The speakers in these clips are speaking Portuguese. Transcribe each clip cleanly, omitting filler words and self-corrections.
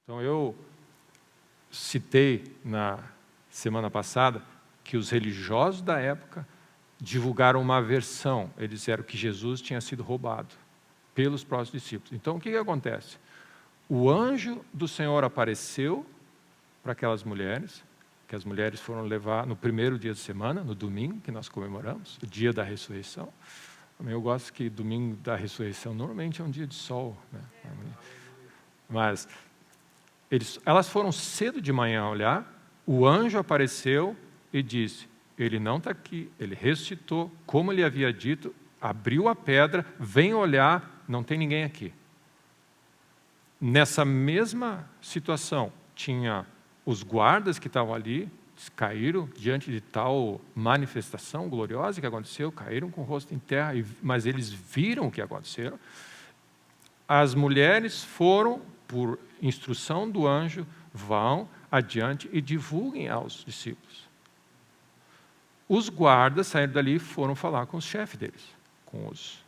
Então, eu citei na semana passada que os religiosos da época divulgaram uma versão. Eles disseram que Jesus tinha sido roubado pelos próprios discípulos. Então, o que acontece? O anjo do Senhor apareceu para aquelas mulheres, que as mulheres foram levar no primeiro dia de semana, no domingo, que nós comemoramos, o dia da ressurreição. Eu gosto que domingo da ressurreição normalmente é um dia de sol, né? Mas elas foram cedo de manhã olhar, o anjo apareceu e disse, ele não está aqui, ele ressuscitou, como ele havia dito, abriu a pedra, vem olhar, não tem ninguém aqui. Nessa mesma situação, tinha os guardas que estavam ali, caíram diante de tal manifestação gloriosa que aconteceu, caíram com o rosto em terra, mas eles viram o que aconteceu. As mulheres foram, por instrução do anjo, vão adiante e divulguem aos discípulos. Os guardas saíram dali e foram falar com os chefes deles, com os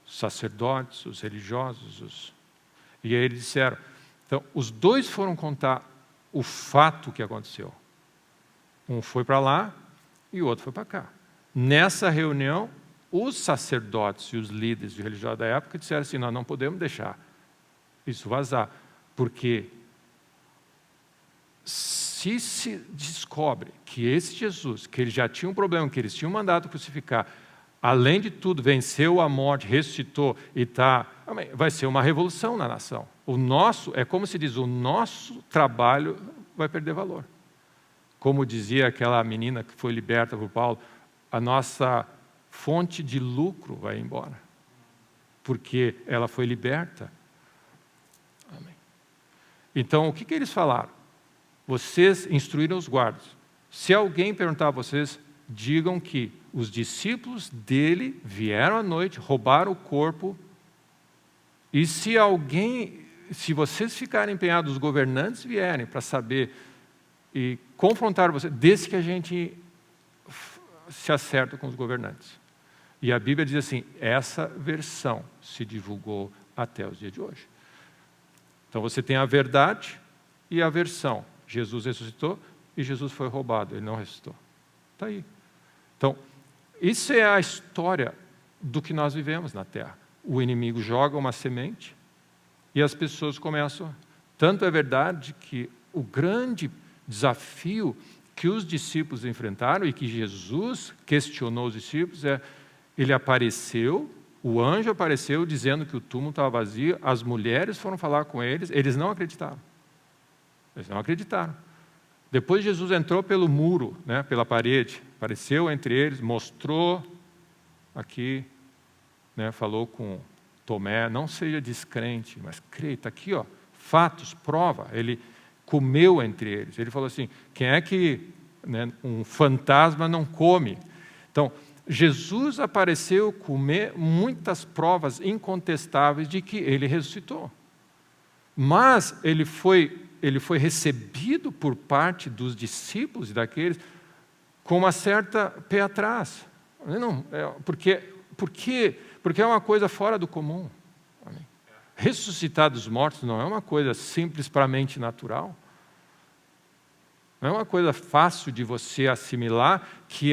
sacerdotes, os religiosos. E aí eles disseram, então, os dois foram contar o fato que aconteceu. Um foi para lá e o outro foi para cá. Nessa reunião, os sacerdotes e os líderes religiosos da época disseram assim, nós não podemos deixar isso vazar, porque se descobre que esse Jesus, que ele já tinha um problema, que eles tinham mandado crucificar, além de tudo, venceu a morte, ressuscitou e vai ser uma revolução na nação. É como se diz, o nosso trabalho vai perder valor. Como dizia aquela menina que foi liberta por Paulo, a nossa fonte de lucro vai embora, porque ela foi liberta. Amém. Então, o que eles falaram? Vocês instruíram os guardas. Se alguém perguntar a vocês, digam que os discípulos dele vieram à noite, roubaram o corpo, e se vocês ficarem empenhados, os governantes vierem para saber e confrontar vocês, desde que a gente se acerta com os governantes. E a Bíblia diz assim, essa versão se divulgou até os dias de hoje. Então você tem a verdade e a versão. Jesus ressuscitou e Jesus foi roubado, ele não ressuscitou. Está aí. Então, isso é a história do que nós vivemos na Terra. O inimigo joga uma semente e as pessoas começam. Tanto é verdade que o grande desafio que os discípulos enfrentaram e que Jesus questionou os discípulos ele apareceu, o anjo apareceu dizendo que o túmulo estava vazio, as mulheres foram falar com eles não acreditaram. Eles não acreditaram. Depois Jesus entrou pelo muro, pela parede, apareceu entre eles, mostrou aqui, falou com Tomé, não seja descrente, mas creia, está aqui, fatos, prova. Ele comeu entre eles. Ele falou assim, quem é que um fantasma não come? Então, Jesus apareceu comer muitas provas incontestáveis de que ele ressuscitou. Mas ele foi recebido por parte dos discípulos e daqueles com uma certa pé atrás. Não, porque é uma coisa fora do comum. Amém. Ressuscitar dos mortos não é uma coisa simples para a mente natural. Não é uma coisa fácil de você assimilar que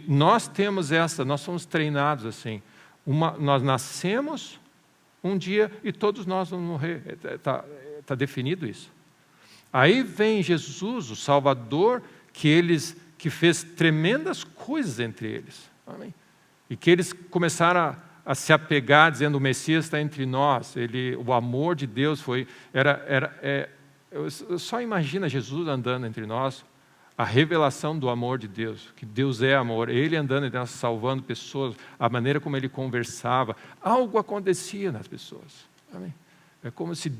nós temos nós somos treinados assim. Nós nascemos um dia e todos nós vamos morrer. Está definido isso. Aí vem Jesus, o Salvador, que fez tremendas coisas entre eles. Amém? E que eles começaram a se apegar, dizendo, o Messias está entre nós. O amor de Deus eu só imagino Jesus andando entre nós, a revelação do amor de Deus, que Deus é amor, Ele andando entre nós, salvando pessoas, a maneira como Ele conversava, algo acontecia nas pessoas. Amém? É como se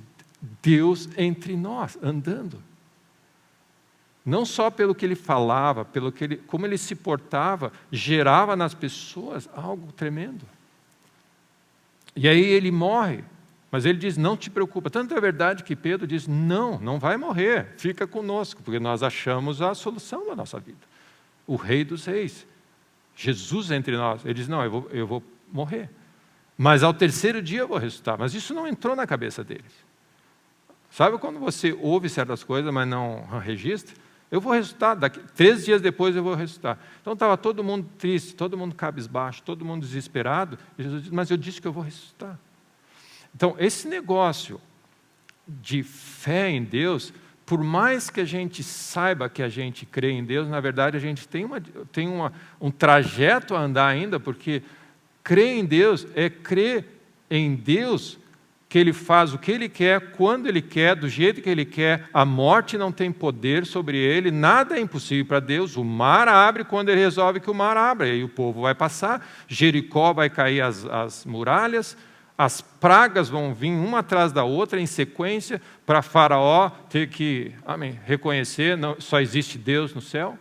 Deus entre nós, andando. Não só pelo que Ele falava, como Ele se portava, gerava nas pessoas algo tremendo. E aí Ele morre. Mas ele diz, não te preocupa. Tanto é verdade que Pedro diz, não vai morrer, fica conosco, porque nós achamos a solução da nossa vida. O Rei dos Reis, Jesus entre nós. Ele diz, não, eu vou morrer. mas ao terceiro dia eu vou ressuscitar. Mas isso não entrou na cabeça deles. Sabe quando você ouve certas coisas, mas não registra? Eu vou ressuscitar, 3 dias depois eu vou ressuscitar. Então estava todo mundo triste, todo mundo cabisbaixo, todo mundo desesperado. E Jesus disse, mas eu disse que eu vou ressuscitar. Então, esse negócio de fé em Deus, por mais que a gente saiba que a gente crê em Deus, na verdade a gente tem um trajeto a andar ainda, porque crer em Deus é crer em Deus, que Ele faz o que Ele quer, quando Ele quer, do jeito que Ele quer. A morte não tem poder sobre Ele, nada é impossível para Deus. O mar abre quando Ele resolve que o mar abre, aí o povo vai passar, Jericó vai cair as muralhas, as pragas vão vir uma atrás da outra em sequência, para Faraó ter que reconhecer, não, só existe Deus no céu.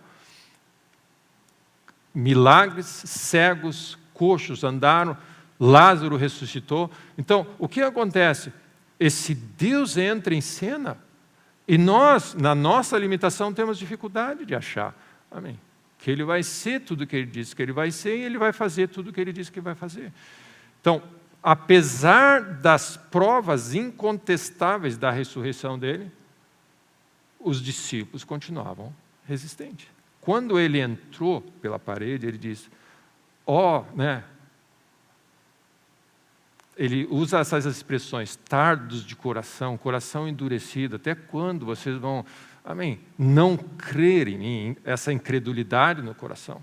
Milagres, cegos, coxos andaram, Lázaro ressuscitou. Então, o que acontece? Esse Deus entra em cena e nós, na nossa limitação, temos dificuldade de achar. Amém. Que Ele vai ser tudo o que Ele disse que Ele vai ser e Ele vai fazer tudo o que Ele disse que vai fazer. Então, apesar das provas incontestáveis da ressurreição dele, os discípulos continuavam resistentes. Quando Ele entrou pela parede, Ele disse, Ele usa essas expressões, tardos de coração, coração endurecido, até quando vocês vão, não crer em mim, essa incredulidade no coração.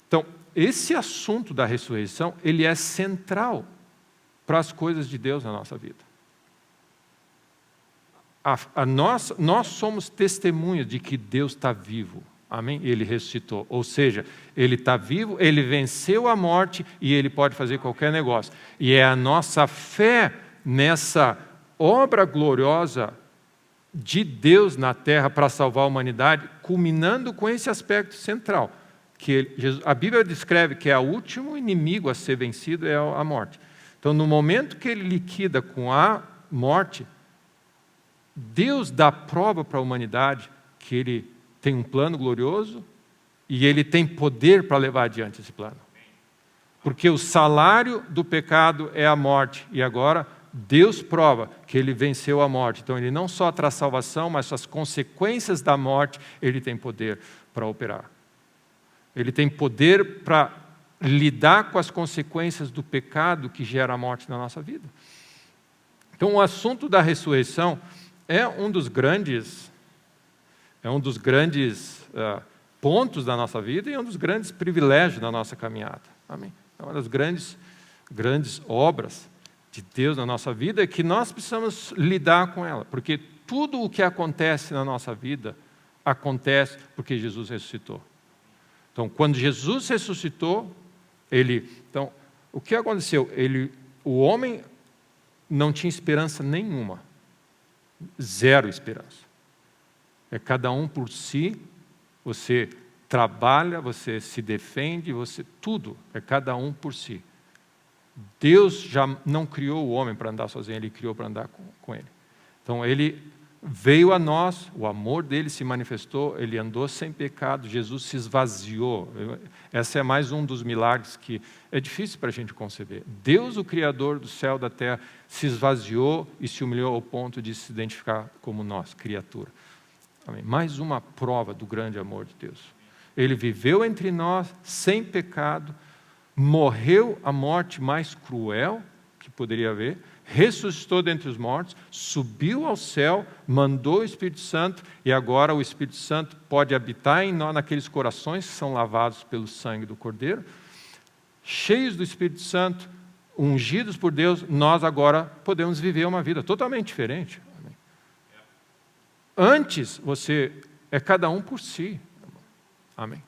Então, esse assunto da ressurreição, ele é central para as coisas de Deus na nossa vida. Nós somos testemunhas de que Deus está vivo. Amém? Ele ressuscitou. Ou seja, Ele está vivo, Ele venceu a morte e Ele pode fazer qualquer negócio. E é a nossa fé nessa obra gloriosa de Deus na terra para salvar a humanidade, culminando com esse aspecto central. A Bíblia descreve que é o último inimigo a ser vencido é a morte. Então, no momento que Ele liquida com a morte, Deus dá prova para a humanidade que Ele tem um plano glorioso e Ele tem poder para levar adiante esse plano. Porque o salário do pecado é a morte. E agora Deus prova que Ele venceu a morte. Então Ele não só traz salvação, mas as consequências da morte Ele tem poder para operar. Ele tem poder para lidar com as consequências do pecado que gera a morte na nossa vida. Então o assunto da ressurreição é um dos grandes pontos da nossa vida e é um dos grandes privilégios da nossa caminhada. Amém? É uma das grandes obras de Deus na nossa vida é que nós precisamos lidar com ela, porque tudo o que acontece na nossa vida acontece porque Jesus ressuscitou. Então, quando Jesus ressuscitou, então, o que aconteceu? O homem não tinha esperança nenhuma, zero esperança. É cada um por si, você trabalha, você se defende, tudo é cada um por si. Deus já não criou o homem para andar sozinho, Ele criou para andar com Ele. Então Ele veio a nós, o amor dele se manifestou, Ele andou sem pecado, Jesus se esvaziou. Esse é mais um dos milagres que é difícil para a gente conceber. Deus, o Criador do céu e da terra, se esvaziou e se humilhou ao ponto de se identificar como nós, criatura. Amém. Mais uma prova do grande amor de Deus. Ele viveu entre nós, sem pecado, morreu a morte mais cruel que poderia haver, ressuscitou dentre os mortos, subiu ao céu, mandou o Espírito Santo, e agora o Espírito Santo pode habitar em nós, naqueles corações que são lavados pelo sangue do Cordeiro. Cheios do Espírito Santo, ungidos por Deus, nós agora podemos viver uma vida totalmente diferente. Antes, é cada um por si. Amém.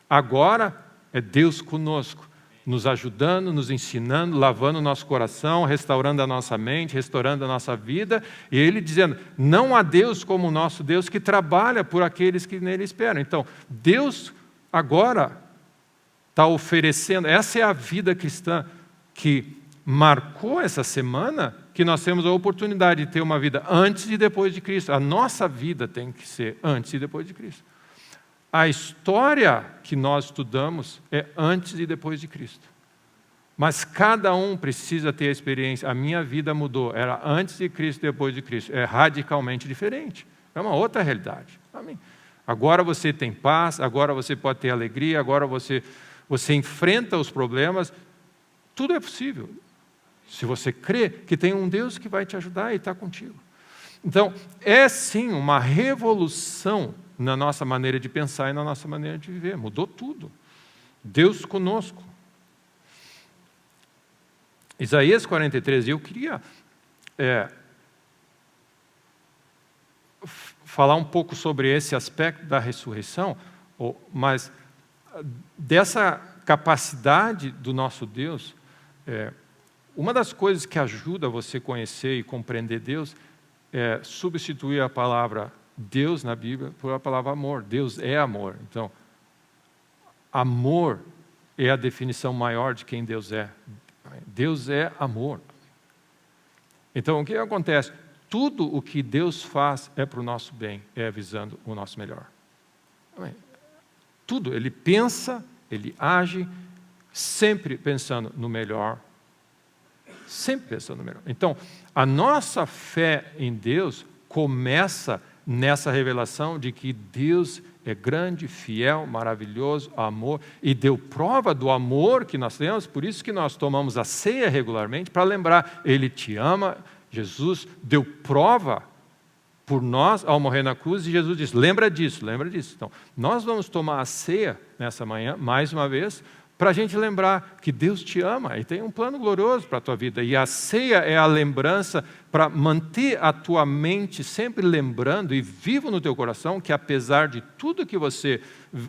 Agora, é Deus conosco, nos ajudando, nos ensinando, lavando o nosso coração, restaurando a nossa mente, restaurando a nossa vida, e Ele dizendo, não há Deus como o nosso Deus que trabalha por aqueles que nele esperam. Então, Deus agora está oferecendo, essa é a vida cristã que marcou essa semana, que nós temos a oportunidade de ter uma vida antes e depois de Cristo. A nossa vida tem que ser antes e depois de Cristo. A história que nós estudamos é antes e depois de Cristo. Mas cada um precisa ter a experiência. A minha vida mudou. Era antes de Cristo, depois de Cristo. É radicalmente diferente. É uma outra realidade. Amém? Agora você tem paz, agora você pode ter alegria, agora você enfrenta os problemas. Tudo é possível. Se você crê que tem um Deus que vai te ajudar e está contigo. Então, é sim uma revolução na nossa maneira de pensar e na nossa maneira de viver. Mudou tudo. Deus conosco. Isaías 43, eu queria falar um pouco sobre esse aspecto da ressurreição, mas dessa capacidade do nosso Deus. Uma das coisas que ajuda você a conhecer e compreender Deus é substituir a palavra Deus na Bíblia por a palavra amor. Deus é amor. Então, amor é a definição maior de quem Deus é. Deus é amor. Então, o que acontece? Tudo o que Deus faz é para o nosso bem, é visando o nosso melhor. Tudo. Ele pensa, ele age, sempre pensando no melhor. Sempre pensando no melhor. Então, a nossa fé em Deus começa nessa revelação de que Deus é grande, fiel, maravilhoso, amor, e deu prova do amor que nós temos, por isso que nós tomamos a ceia regularmente, para lembrar, Ele te ama, Jesus deu prova por nós ao morrer na cruz, e Jesus disse, lembra disso, lembra disso. Então, nós vamos tomar a ceia nessa manhã, mais uma vez, para a gente lembrar que Deus te ama e tem um plano glorioso para a tua vida. E a ceia é a lembrança para manter a tua mente sempre lembrando e vivo no teu coração que apesar de tudo que você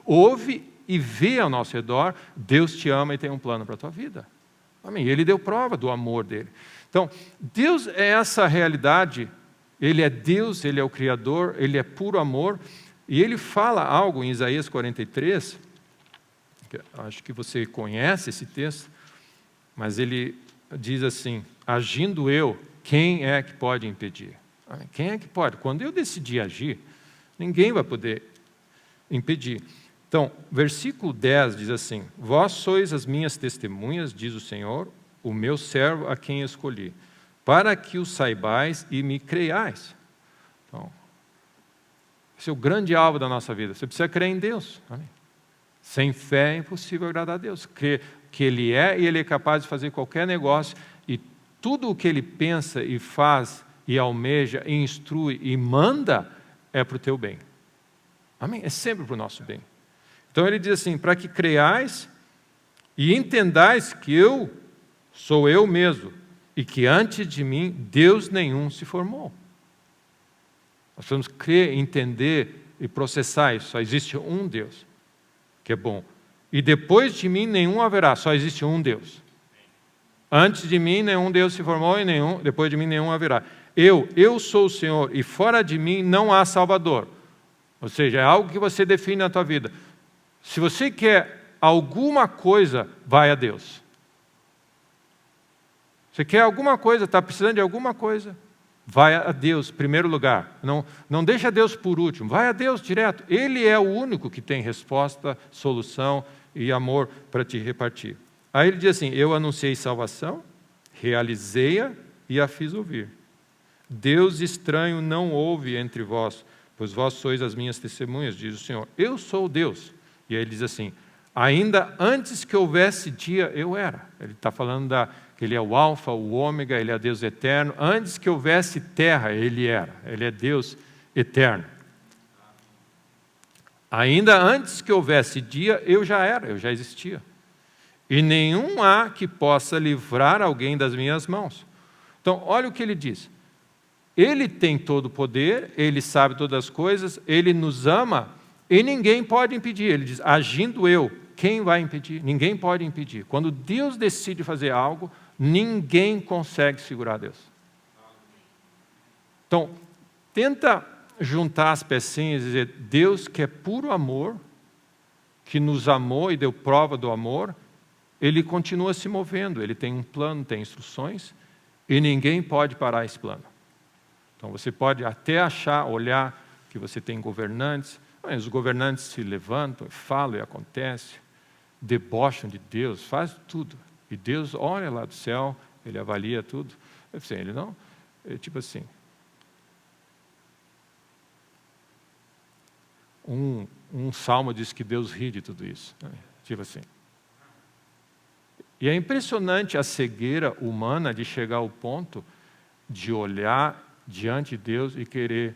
ouve e vê ao nosso redor, Deus te ama e tem um plano para a tua vida. Amém? Ele deu prova do amor dele. Então, Deus é essa realidade. Ele é Deus, Ele é o Criador, Ele é puro amor. E Ele fala algo em Isaías 43... acho que você conhece esse texto, mas ele diz assim, agindo eu, quem é que pode impedir? Quem é que pode? Quando eu decidi agir, ninguém vai poder impedir. Então, versículo 10 diz assim, vós sois as minhas testemunhas, diz o Senhor, o meu servo a quem escolhi, para que o saibais e me creiais. Então, esse é o grande alvo da nossa vida, você precisa crer em Deus. Amém? Sem fé é impossível agradar a Deus. Crer que Ele é e Ele é capaz de fazer qualquer negócio e tudo o que Ele pensa e faz e almeja e instrui e manda é para o teu bem. Amém? É sempre para o nosso bem. Então Ele diz assim, para que creiais e entendais que eu sou eu mesmo e que antes de mim Deus nenhum se formou. Nós precisamos crer, entender e processar isso. Só existe um Deus. Que é bom. E depois de mim nenhum haverá, só existe um Deus. Antes de mim nenhum Deus se formou e depois de mim nenhum haverá. Eu sou o Senhor e fora de mim não há Salvador. Ou seja, é algo que você define na tua vida. Se você quer alguma coisa, vai a Deus. Você quer alguma coisa, está precisando de alguma coisa, vai a Deus em primeiro lugar. Não deixa Deus por último. Vai a Deus direto. Ele é o único que tem resposta, solução e amor para te repartir. Aí ele diz assim, eu anunciei salvação, realizei-a e a fiz ouvir. Deus estranho não houve entre vós, pois vós sois as minhas testemunhas, diz o Senhor. Eu sou Deus. E aí ele diz assim, ainda antes que houvesse dia, eu era. Ele está falando que Ele é o alfa, o ômega, Ele é Deus eterno. Antes que houvesse terra, Ele era. Ele é Deus eterno. Ainda antes que houvesse dia, eu já era, eu já existia. E nenhum há que possa livrar alguém das minhas mãos. Então, olha o que ele diz. Ele tem todo o poder, Ele sabe todas as coisas, Ele nos ama e ninguém pode impedir. Ele diz, agindo eu, quem vai impedir? Ninguém pode impedir. Quando Deus decide fazer algo, ninguém consegue segurar Deus. Então, tenta juntar as pecinhas e dizer, Deus que é puro amor, que nos amou e deu prova do amor, Ele continua se movendo, Ele tem um plano, tem instruções, e ninguém pode parar esse plano. Então, você pode até achar, olhar que você tem governantes, mas os governantes se levantam, falam e acontece, debocham de Deus, fazem tudo. E Deus olha lá do céu, Ele avalia tudo. Ele não, tipo assim, um salmo diz que Deus ri de tudo isso. Tipo assim. E é impressionante a cegueira humana de chegar ao ponto de olhar diante de Deus e querer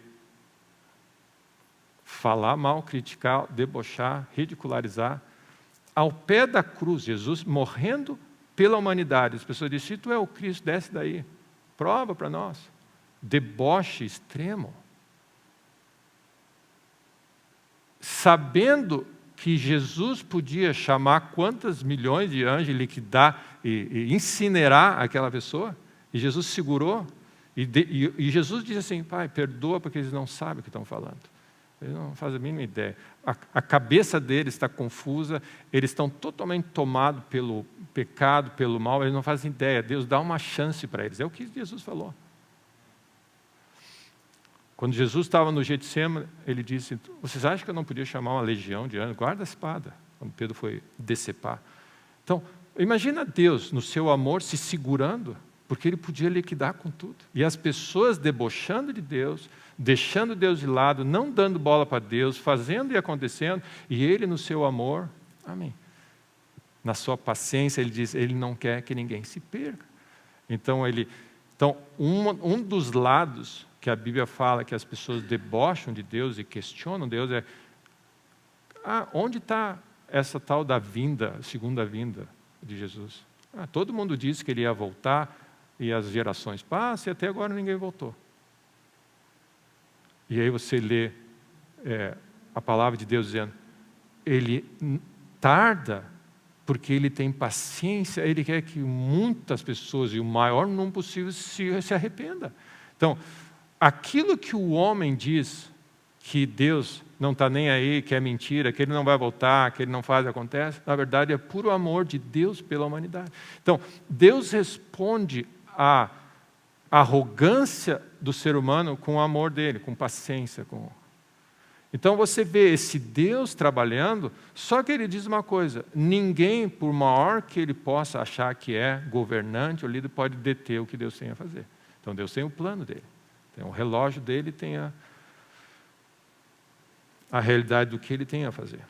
falar mal, criticar, debochar, ridicularizar. Ao pé da cruz, Jesus morrendo pela humanidade. As pessoas dizem, se tu é o Cristo, desce daí. Prova para nós. Deboche extremo. Sabendo que Jesus podia chamar quantas milhões de anjos, liquidar e incinerar aquela pessoa, e Jesus segurou, e Jesus disse assim, Pai, perdoa porque eles não sabem o que estão falando. Eles não fazem a mínima ideia. A cabeça deles está confusa, eles estão totalmente tomados pelo pecado, pelo mal, eles não fazem ideia. Deus dá uma chance para eles. É o que Jesus falou. Quando Jesus estava no Getsemane, ele disse, vocês acham que eu não podia chamar uma legião de anjos? Guarda a espada, quando Pedro foi decepar. Então, imagina Deus, no seu amor, se segurando, porque Ele podia liquidar com tudo. E as pessoas debochando de Deus, deixando Deus de lado, não dando bola para Deus, fazendo e acontecendo, e Ele no seu amor, amém. Na sua paciência, Ele diz, Ele não quer que ninguém se perca. Então, um dos lados que a Bíblia fala que as pessoas debocham de Deus e questionam Deus é onde está essa tal da vinda, segunda vinda de Jesus? Todo mundo disse que Ele ia voltar e as gerações passam e até agora ninguém voltou. E aí você lê a palavra de Deus dizendo, Ele tarda porque Ele tem paciência, Ele quer que muitas pessoas e o maior número possível se arrependa. Então, aquilo que o homem diz que Deus não está nem aí, que é mentira, que Ele não vai voltar, que Ele não faz, acontece, na verdade é puro amor de Deus pela humanidade. Então, Deus responde à arrogância do ser humano com o amor dele, com paciência. Então você vê esse Deus trabalhando, só que Ele diz uma coisa, ninguém, por maior que ele possa achar que é governante ou líder, pode deter o que Deus tem a fazer. Então Deus tem o plano dele. Tem o relógio dele, tem a realidade do que ele tem a fazer.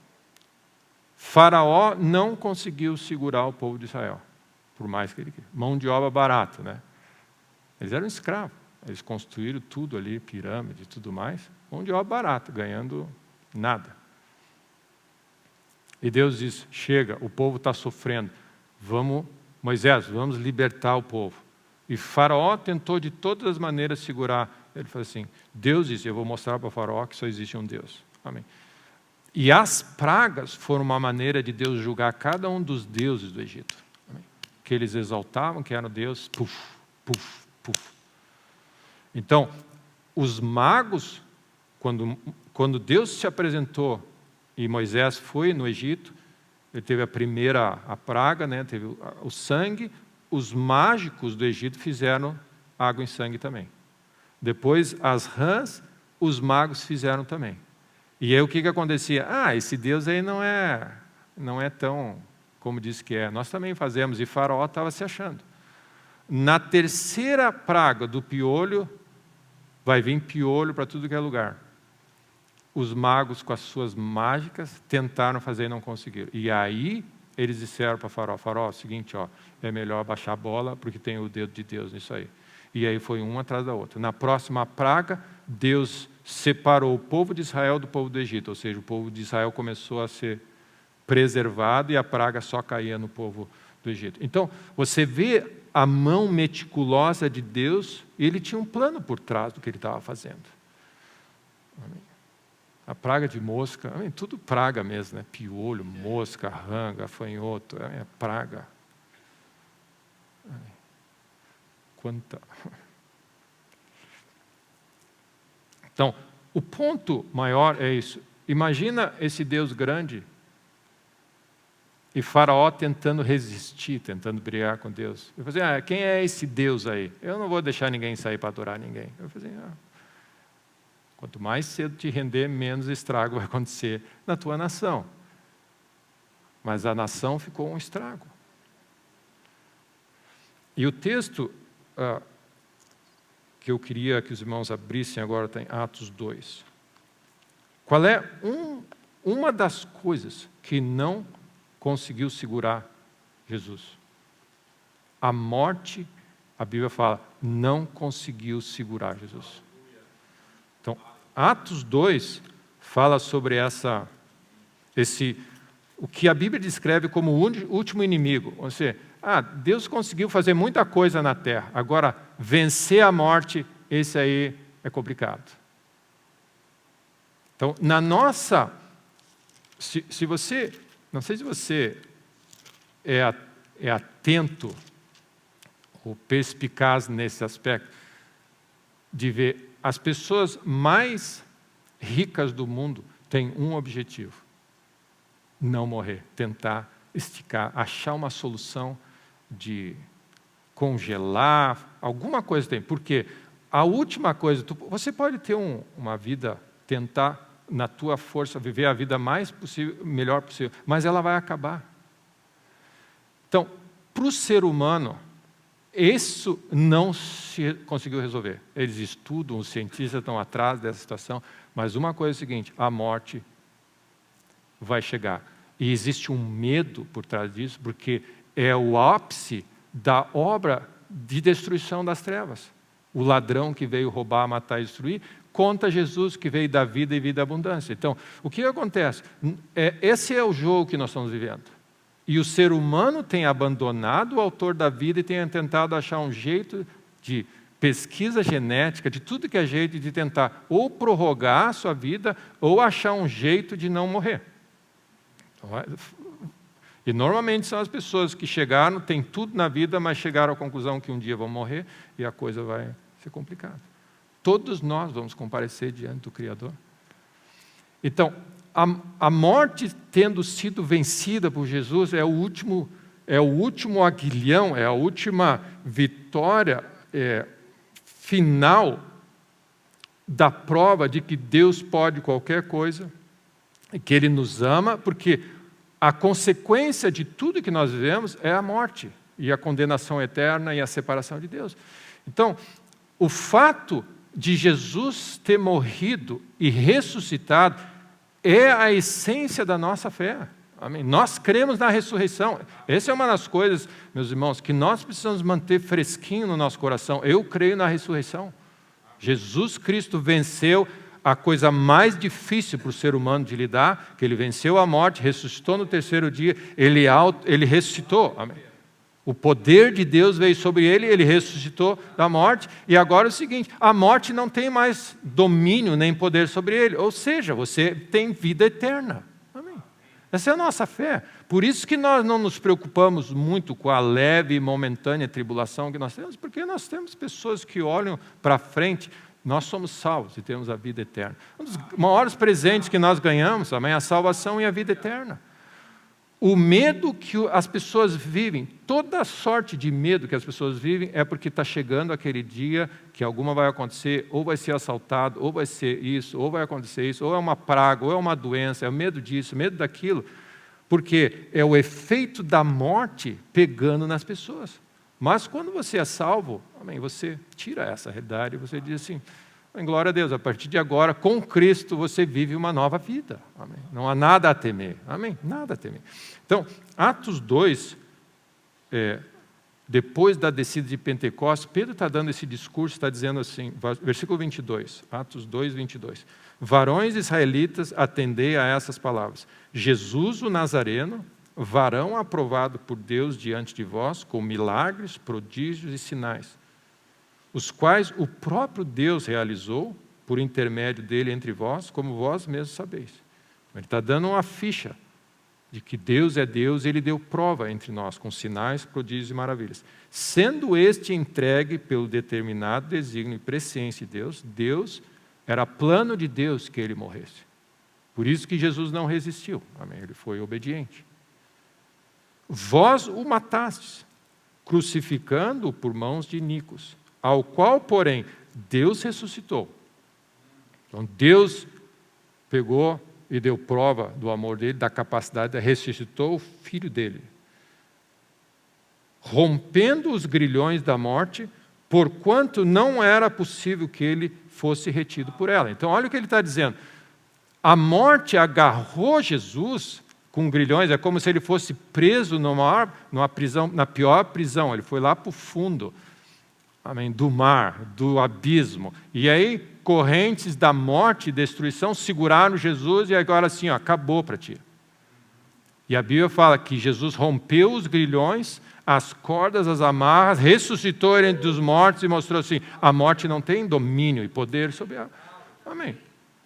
Faraó não conseguiu segurar o povo de Israel, por mais que ele queria. Mão de obra barata, né? Eles eram escravos, eles construíram tudo ali, pirâmide e tudo mais, mão de obra barata, ganhando nada. E Deus diz, chega, o povo está sofrendo, Moisés, vamos libertar o povo. E Faraó tentou de todas as maneiras segurar. Ele falou assim, Deus disse, eu vou mostrar para o Faraó que só existe um Deus. Amém. E as pragas foram uma maneira de Deus julgar cada um dos deuses do Egito. Amém. Que eles exaltavam, que eram Deus, puf, puf, puf. Então, os magos, quando Deus se apresentou e Moisés foi no Egito, ele teve a praga, né? Teve o sangue, os mágicos do Egito fizeram água em sangue também. Depois, as rãs, os magos fizeram também. E aí o que acontecia? Esse Deus aí não é tão como diz que é. Nós também fazemos, e Faraó estava se achando. Na terceira praga do piolho, vai vir piolho para tudo que é lugar. Os magos, com as suas mágicas, tentaram fazer e não conseguiram. E aí, eles disseram para Faraó, Faraó, é o seguinte, é melhor baixar a bola, porque tem o dedo de Deus nisso aí. E aí foi uma atrás da outra. Na próxima praga, Deus separou o povo de Israel do povo do Egito, ou seja, o povo de Israel começou a ser preservado e a praga só caía no povo do Egito. Então, você vê a mão meticulosa de Deus, e Ele tinha um plano por trás do que Ele estava fazendo. Amém. A praga de mosca, tudo praga mesmo, né? Piolho, mosca, rã, gafanhoto, é praga. Quanta... Então, o ponto maior é isso. Imagina esse Deus grande e Faraó tentando resistir, tentando brigar com Deus. Eu falei assim, quem é esse Deus aí? Eu não vou deixar ninguém sair para adorar ninguém. Eu falei assim, quanto mais cedo te render, menos estrago vai acontecer na tua nação. Mas a nação ficou um estrago. E o texto que eu queria que os irmãos abrissem agora está em Atos 2. Qual é uma das coisas que não conseguiu segurar Jesus? A morte, a Bíblia fala, não conseguiu segurar Jesus. Então, Atos 2 fala sobre o que a Bíblia descreve como o último inimigo. Ou seja, Deus conseguiu fazer muita coisa na terra, agora vencer a morte, esse aí é complicado. Então, se você, não sei se você é atento ou perspicaz nesse aspecto, de ver as pessoas mais ricas do mundo têm um objetivo: não morrer, tentar esticar, achar uma solução de congelar, alguma coisa tem. Porque a última coisa, você pode ter uma vida, tentar na tua força viver a vida mais possível, melhor possível, mas ela vai acabar. Então, para o ser humano, isso não se conseguiu resolver. Eles estudam, os cientistas estão atrás dessa situação, mas uma coisa é a seguinte: a morte vai chegar. E existe um medo por trás disso, porque é o ápice da obra de destruição das trevas. O ladrão que veio roubar, matar e destruir, contra Jesus que veio dar vida e vida abundância. Então, o que acontece? Esse é o jogo que nós estamos vivendo. E o ser humano tem abandonado o autor da vida e tem tentado achar um jeito de pesquisa genética, de tudo que é jeito de tentar ou prorrogar a sua vida ou achar um jeito de não morrer. E normalmente são as pessoas que chegaram, têm tudo na vida, mas chegaram à conclusão que um dia vão morrer e a coisa vai ser complicada. Todos nós vamos comparecer diante do Criador. Então, a morte tendo sido vencida por Jesus é o último aguilhão, é a última vitória final da prova de que Deus pode qualquer coisa, que Ele nos ama, porque a consequência de tudo que nós vivemos é a morte, e a condenação eterna e a separação de Deus. Então, o fato de Jesus ter morrido e ressuscitado é a essência da nossa fé. Amém? Nós cremos na ressurreição. Essa é uma das coisas, meus irmãos, que nós precisamos manter fresquinho no nosso coração. Eu creio na ressurreição. Jesus Cristo venceu a coisa mais difícil para o ser humano de lidar, que Ele venceu a morte, ressuscitou no terceiro dia, Ele ressuscitou. Amém? O poder de Deus veio sobre Ele ressuscitou da morte, e agora é o seguinte: a morte não tem mais domínio nem poder sobre Ele, ou seja, você tem vida eterna. Amém? Essa é a nossa fé. Por isso que nós não nos preocupamos muito com a leve e momentânea tribulação que nós temos, porque nós temos pessoas que olham para frente. Nós somos salvos e temos a vida eterna. Um dos maiores presentes que nós ganhamos também é a salvação e a vida eterna. O medo que as pessoas vivem, toda sorte de medo que as pessoas vivem, é porque está chegando aquele dia que alguma vai acontecer, ou vai ser assaltado, ou vai ser isso, ou vai acontecer isso, ou é uma praga, ou é uma doença, é o medo disso, medo daquilo, porque é o efeito da morte pegando nas pessoas. Mas quando você é salvo, amém, você tira essa realidade e você diz assim: glória a Deus, a partir de agora, com Cristo, você vive uma nova vida. Amém. Não há nada a temer. Amém? Nada a temer. Então, Atos 2, depois da descida de Pentecostes, Pedro está dando esse discurso, está dizendo assim, versículo 22, Atos 2, 22. Varões israelitas, atendei a essas palavras. Jesus, o Nazareno, varão aprovado por Deus diante de vós, com milagres, prodígios e sinais, os quais o próprio Deus realizou por intermédio dele entre vós, como vós mesmos sabeis. Ele está dando uma ficha de que Deus é Deus, e Ele deu prova entre nós, com sinais, prodígios e maravilhas. Sendo este entregue pelo determinado desígnio e presciência de Deus, Deus era plano de Deus que Ele morresse. Por isso que Jesus não resistiu. Amém? Ele foi obediente. Vós o matastes, crucificando-o por mãos de iníquos, ao qual, porém, Deus ressuscitou. Então, Deus pegou e deu prova do amor dele, da capacidade, ressuscitou o filho dele. rompendo os grilhões da morte, porquanto não era possível que ele fosse retido por ela. Então, olha o que ele está dizendo. A morte agarrou Jesus com grilhões, é como se ele fosse preso numa prisão, na pior prisão. Ele foi lá para o fundo, amém, do mar, do abismo. E aí, correntes da morte e destruição seguraram Jesus e agora assim, ó, acabou para ti. E a Bíblia fala que Jesus rompeu os grilhões, as cordas, as amarras, ressuscitou ele entre os mortos e mostrou assim, a morte não tem domínio e poder sobre ela. Amém.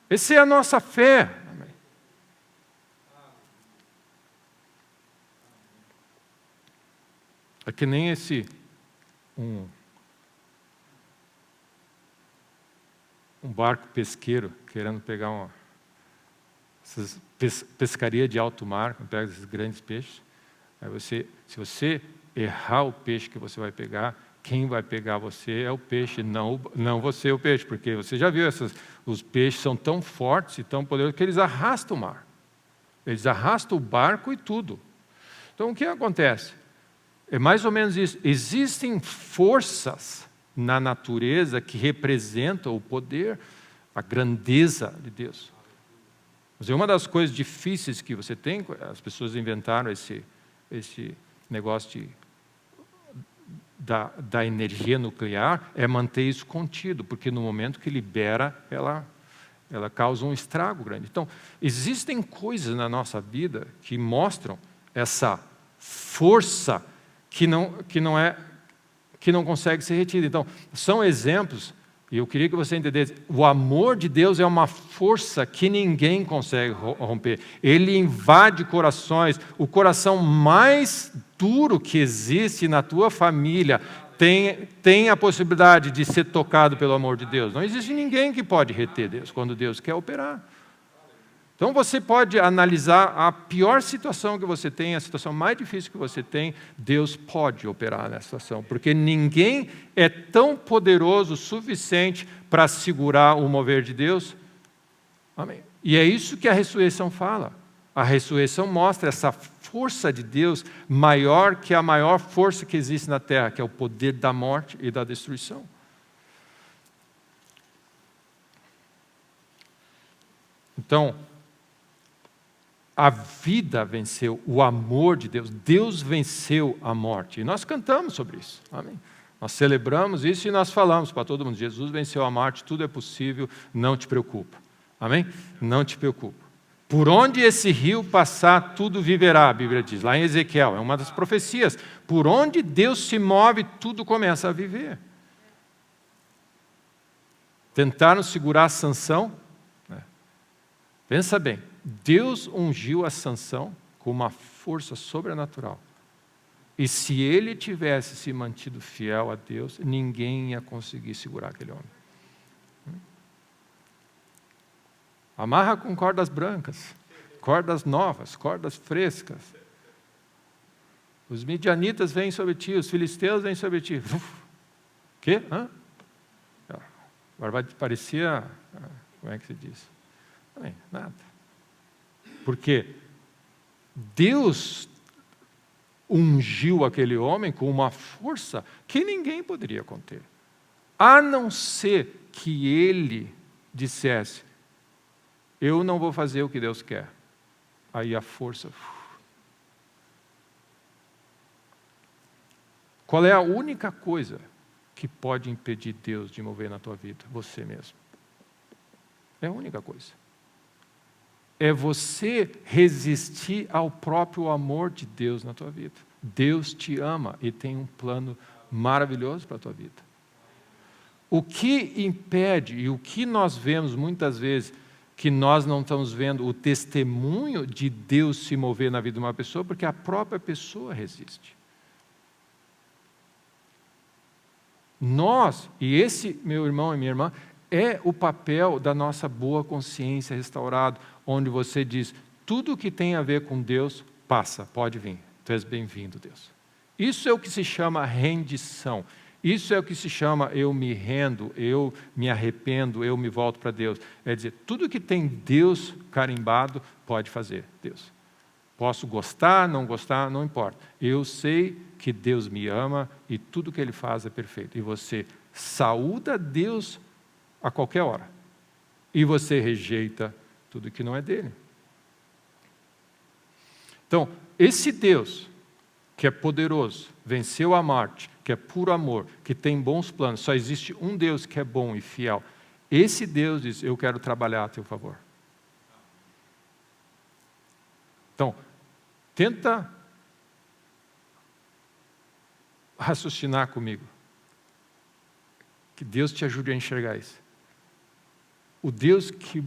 Essa é a nossa fé. Amém. É que nem um barco pesqueiro querendo pegar essas pescaria de alto mar, quando pega esses grandes peixes. Aí se você errar o peixe que você vai pegar, quem vai pegar você é o peixe, não você é o peixe, porque você já viu os peixes são tão fortes e tão poderosos que eles arrastam o mar. Eles arrastam o barco e tudo. Então o que acontece? É mais ou menos isso. Existem forças na natureza que representam o poder, a grandeza de Deus. Mas uma das coisas difíceis que você tem, as pessoas inventaram esse negócio da energia nuclear, é manter isso contido, porque no momento que libera, ela causa um estrago grande. Então, existem coisas na nossa vida que mostram essa força que não consegue ser retida. Então, são exemplos, e eu queria que você entendesse, o amor de Deus é uma força que ninguém consegue romper. Ele invade corações. O coração mais duro que existe na tua família tem a possibilidade de ser tocado pelo amor de Deus. Não existe ninguém que pode reter Deus quando Deus quer operar. Então você pode analisar a pior situação que você tem, a situação mais difícil que você tem, Deus pode operar nessa situação, porque ninguém é tão poderoso o suficiente para segurar o mover de Deus. Amém. E é isso que a ressurreição fala. A ressurreição mostra essa força de Deus maior que a maior força que existe na terra, que é o poder da morte e da destruição. Então, a vida venceu, o amor de Deus. Deus venceu a morte. E nós cantamos sobre isso. Amém? Nós celebramos isso e nós falamos para todo mundo. Jesus venceu a morte, tudo é possível, não te preocupa. Amém? Não te preocupa. Por onde esse rio passar, tudo viverá, a Bíblia diz. Lá em Ezequiel, é uma das profecias. Por onde Deus se move, tudo começa a viver. Tentaram segurar Sansão. Pensa bem. Deus ungiu a Sansão com uma força sobrenatural. E se ele tivesse se mantido fiel a Deus, ninguém ia conseguir segurar aquele homem. Amarra com cordas brancas, cordas novas, cordas frescas. Os midianitas vêm sobre ti, os filisteus vêm sobre ti. Quê? Agora parecia, como é que se diz? Nada. Porque Deus ungiu aquele homem com uma força que ninguém poderia conter. A não ser que ele dissesse, eu não vou fazer o que Deus quer. Aí a força... Qual é a única coisa que pode impedir Deus de mover na tua vida? Você mesmo. É a única coisa. É você resistir ao próprio amor de Deus na tua vida. Deus te ama e tem um plano maravilhoso para a tua vida. O que impede e o que nós vemos muitas vezes que nós não estamos vendo o testemunho de Deus se mover na vida de uma pessoa, porque a própria pessoa resiste. Nós, e esse meu irmão e minha irmã, é o papel da nossa boa consciência restaurado, onde você diz, tudo que tem a ver com Deus, passa, pode vir. Tu és bem-vindo, Deus. Isso é o que se chama rendição. Isso é o que se chama eu me rendo, eu me arrependo, eu me volto para Deus. É dizer, tudo que tem Deus carimbado, pode fazer, Deus. Posso gostar, não importa. Eu sei que Deus me ama e tudo que Ele faz é perfeito. E você saúda Deus a qualquer hora. E você rejeita tudo que não é dele. Então, esse Deus, que é poderoso, venceu a morte, que é puro amor, que tem bons planos, só existe um Deus que é bom e fiel. Esse Deus diz, eu quero trabalhar a teu favor. Então, tenta raciocinar comigo. Que Deus te ajude a enxergar isso. O Deus que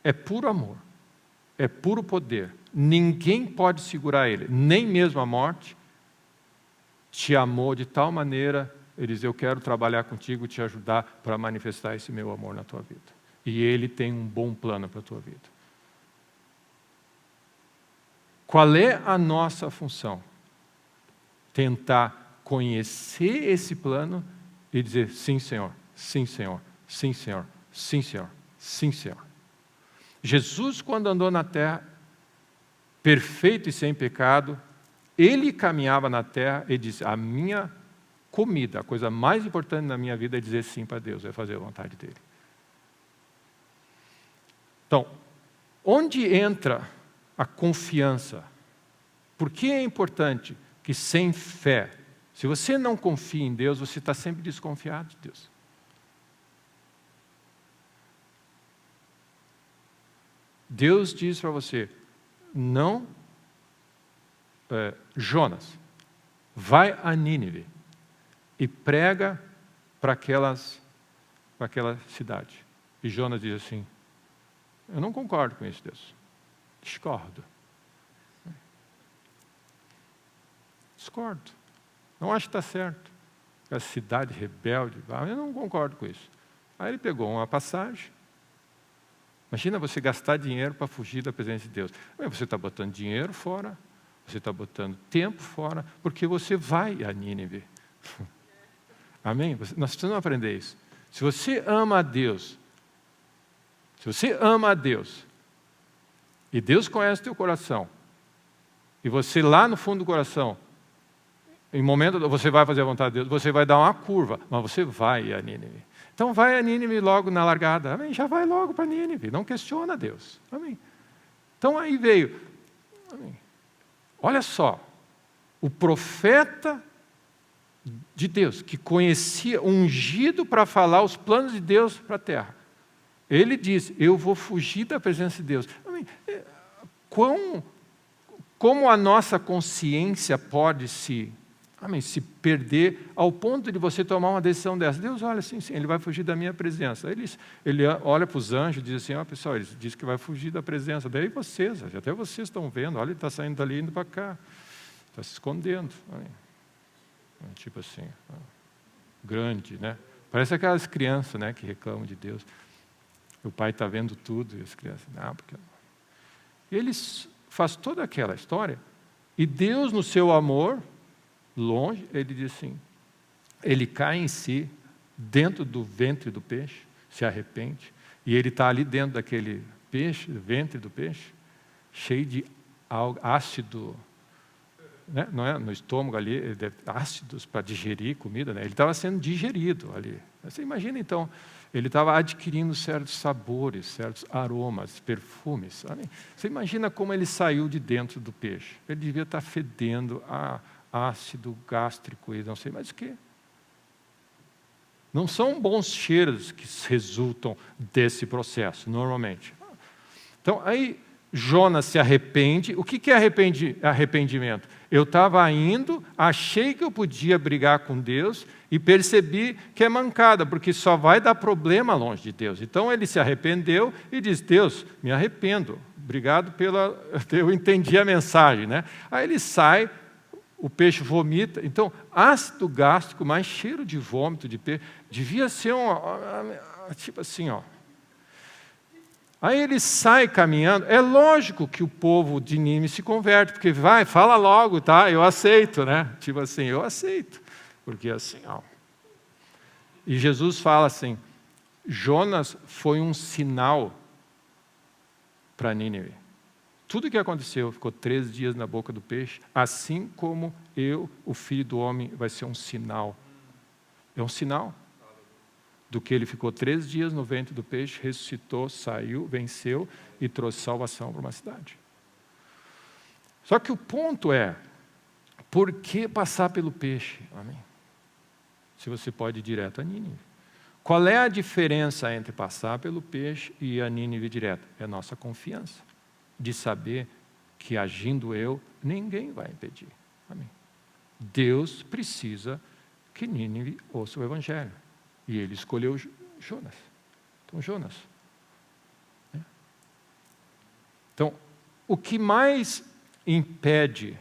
é puro amor, é puro poder, ninguém pode segurar Ele, nem mesmo a morte, te amou de tal maneira, Ele diz, eu quero trabalhar contigo, te ajudar para manifestar esse meu amor na tua vida. E Ele tem um bom plano para a tua vida. Qual é a nossa função? Tentar conhecer esse plano e dizer, sim, Senhor, sim, Senhor, sim, Senhor, sim, Senhor, sim, Senhor. Jesus, quando andou na terra, perfeito e sem pecado, Ele caminhava na terra e disse, a minha comida, a coisa mais importante na minha vida é dizer sim para Deus, é fazer a vontade dEle. Então, onde entra a confiança? Por que é importante que sem fé, se você não confia em Deus, você está sempre desconfiado de Deus. Deus diz para você, não, Jonas, vai a Nínive e prega para aquela cidade. E Jonas diz assim, eu não concordo com isso, Deus. Discordo. Discordo. Não acho que está certo. A cidade rebelde, eu não concordo com isso. Aí ele pegou uma passagem. Imagina você gastar dinheiro para fugir da presença de Deus. Você está botando dinheiro fora, você está botando tempo fora, porque você vai a Nínive. Amém? Nós precisamos aprender isso. Se você ama a Deus, e Deus conhece o teu coração, e você lá no fundo do coração, em momento você vai fazer a vontade de Deus, você vai dar uma curva, mas você vai a Nínive. Então vai a Nínive logo na largada. Amém? Já vai logo para Nínive, não questiona Deus. Amém? Então aí veio. Amém. Olha só, o profeta de Deus, que conhecia, ungido para falar os planos de Deus para a terra. Ele diz, eu vou fugir da presença de Deus. Amém. Como a nossa consciência pode se perder ao ponto de você tomar uma decisão dessa? Deus olha assim, sim, ele vai fugir da minha presença. Ele olha para os anjos e diz assim, pessoal, ele diz que vai fugir da presença. Daí até vocês estão vendo, olha, ele está saindo dali e indo para cá. Está se escondendo. Tipo assim, grande, né? Parece aquelas crianças, né, que reclamam de Deus. O pai está vendo tudo e as crianças, não, porque... E eles fazem toda aquela história e Deus, no seu amor, longe, ele diz assim, ele cai em si, dentro do ventre do peixe, se arrepende, e ele está ali dentro daquele peixe, ventre do peixe, cheio de ácido, né? Não é? No estômago ali, ácidos para digerir comida, né? Ele estava sendo digerido ali. Você imagina então, ele estava adquirindo certos sabores, certos aromas, perfumes. Sabe? Você imagina como ele saiu de dentro do peixe. Ele devia estar fedendo a ácido gástrico e não sei mais o quê. Não são bons cheiros que resultam desse processo, normalmente. Então, aí Jonas se arrepende. O que é arrependimento? Eu estava indo, achei que eu podia brigar com Deus e percebi que é mancada, porque só vai dar problema longe de Deus. Então ele se arrependeu e diz, Deus, me arrependo. Obrigado pela... Eu entendi a mensagem, né? Aí ele sai, o peixe vomita. Então, ácido gástrico, mais cheiro de vômito de peixe, devia ser tipo assim, ó. Aí ele sai caminhando. É lógico que o povo de Nínive se converte, porque fala logo, tá? Eu aceito, né? Tipo assim, eu aceito. Porque assim, ó. E Jesus fala assim, Jonas foi um sinal para Nínive. Tudo o que aconteceu ficou 3 dias na boca do peixe, assim como eu, o Filho do Homem, vai ser um sinal. É um sinal do que ele ficou 3 dias no ventre do peixe, ressuscitou, saiu, venceu e trouxe salvação para uma cidade. Só que o ponto é, por que passar pelo peixe? Amém? Se você pode ir direto a Nínive. Qual é a diferença entre passar pelo peixe e a Nínive direto? É a nossa confiança de saber que agindo eu, ninguém vai impedir. Amém? Deus precisa que Nínive ouça o Evangelho. E ele escolheu Jonas. Então, Jonas. Então, o que mais impede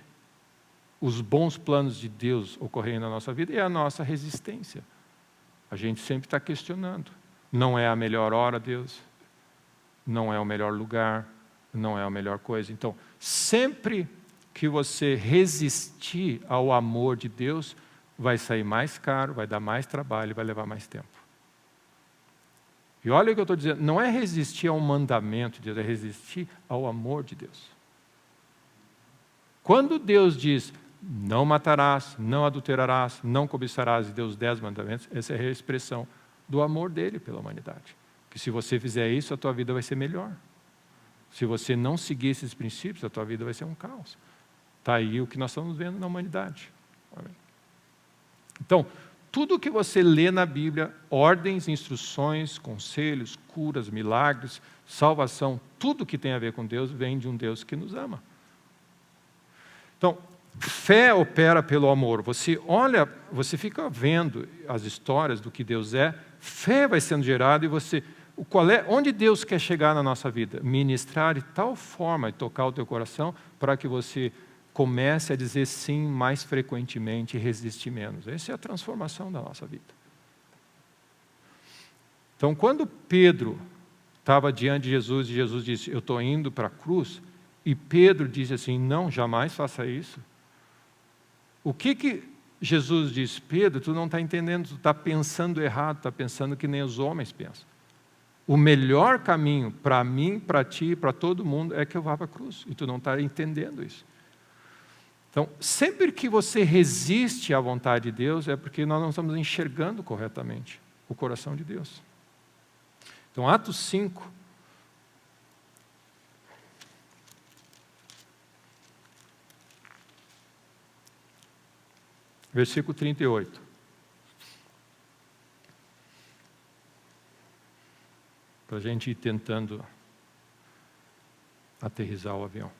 os bons planos de Deus ocorrerem na nossa vida é a nossa resistência. A gente sempre está questionando. Não é a melhor hora, Deus. Não é o melhor lugar. Não é a melhor coisa. Então, sempre que você resistir ao amor de Deus, vai sair mais caro, vai dar mais trabalho, vai levar mais tempo. E olha o que eu estou dizendo, não é resistir ao mandamento de Deus, é resistir ao amor de Deus. Quando Deus diz, não matarás, não adulterarás, não cobiçarás, e deu os 10 mandamentos, essa é a expressão do amor dele pela humanidade. Que se você fizer isso, a tua vida vai ser melhor. Se você não seguir esses princípios, a tua vida vai ser um caos. Está aí o que nós estamos vendo na humanidade. Amém. Então, tudo que você lê na Bíblia, ordens, instruções, conselhos, curas, milagres, salvação, tudo que tem a ver com Deus, vem de um Deus que nos ama. Então, fé opera pelo amor. Você olha, você fica vendo as histórias do que Deus é, fé vai sendo gerada e você... onde Deus quer chegar na nossa vida? Ministrar de tal forma e tocar o teu coração para que você comece a dizer sim mais frequentemente e resistir menos. Essa é a transformação da nossa vida. Então, quando Pedro estava diante de Jesus e Jesus disse, eu estou indo para a cruz, e Pedro disse assim, não, jamais faça isso. O que Jesus disse? Pedro, tu não está entendendo, tu está pensando errado, está pensando que nem os homens pensam. O melhor caminho para mim, para ti, para todo mundo, é que eu vá para a cruz. E tu não está entendendo isso. Então, sempre que você resiste à vontade de Deus, é porque nós não estamos enxergando corretamente o coração de Deus. Então, Atos 5. Versículo 38. Para a gente ir tentando aterrissar o avião.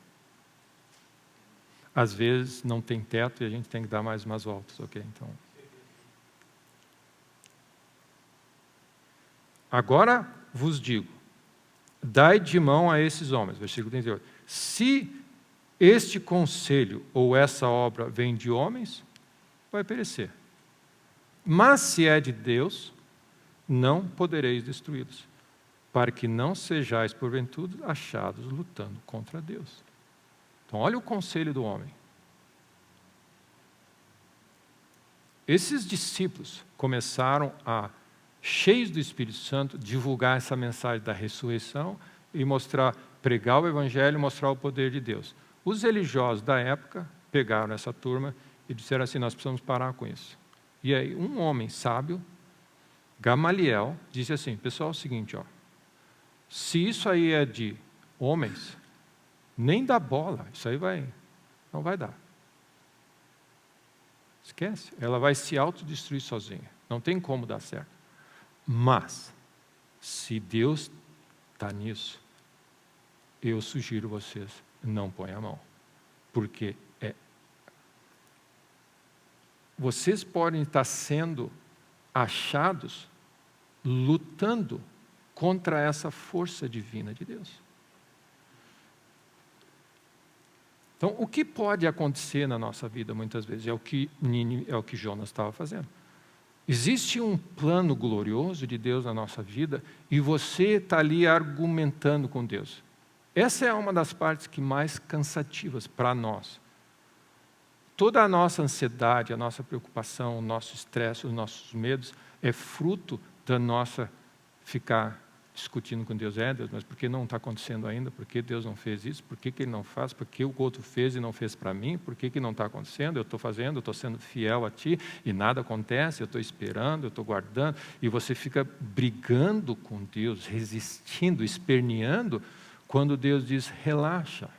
Às vezes não tem teto e a gente tem que dar mais umas voltas, ok? Então, agora vos digo, dai de mão a esses homens, versículo 38. Se este conselho ou essa obra vem de homens, vai perecer. Mas se é de Deus, não podereis destruí-los, para que não sejais, porventura, achados lutando contra Deus. Então, olha o conselho do homem. Esses discípulos começaram a, cheios do Espírito Santo, divulgar essa mensagem da ressurreição e pregar o Evangelho e mostrar o poder de Deus. Os religiosos da época pegaram essa turma e disseram assim, nós precisamos parar com isso. E aí, um homem sábio, Gamaliel, disse assim, pessoal, é o seguinte, se isso aí é de homens, nem dá bola, isso aí não vai dar. Esquece, ela vai se autodestruir sozinha, não tem como dar certo. Mas, se Deus está nisso, eu sugiro vocês, não ponham a mão, porque vocês podem estar sendo achados lutando contra essa força divina de Deus. Então, o que pode acontecer na nossa vida, muitas vezes, é o que Jonas estava fazendo. Existe um plano glorioso de Deus na nossa vida e você está ali argumentando com Deus. Essa é uma das partes que mais cansativas para nós. Toda a nossa ansiedade, a nossa preocupação, o nosso estresse, os nossos medos, é fruto da nossa ficar discutindo com Deus, Deus, mas por que não está acontecendo ainda? Por que Deus não fez isso? Por que Ele não faz? Por que o outro fez e não fez para mim? Por que não está acontecendo? Eu estou fazendo, eu estou sendo fiel a Ti e nada acontece, eu estou esperando, eu estou guardando, e você fica brigando com Deus, resistindo, esperneando, quando Deus diz, relaxa,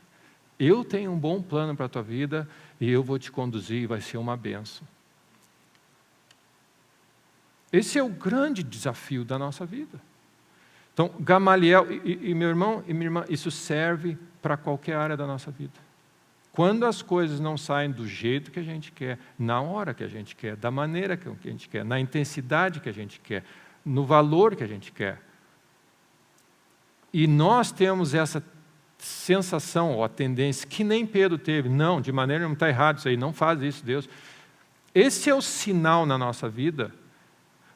eu tenho um bom plano para a tua vida e eu vou te conduzir e vai ser uma bênção. Esse é o grande desafio da nossa vida. Então, Gamaliel, e meu irmão e minha irmã, isso serve para qualquer área da nossa vida. Quando as coisas não saem do jeito que a gente quer, na hora que a gente quer, da maneira que a gente quer, na intensidade que a gente quer, no valor que a gente quer, e nós temos essa sensação ou a tendência, que nem Pedro teve, não, de maneira nenhuma está errado isso aí, não faz isso, Deus. Esse é o sinal na nossa vida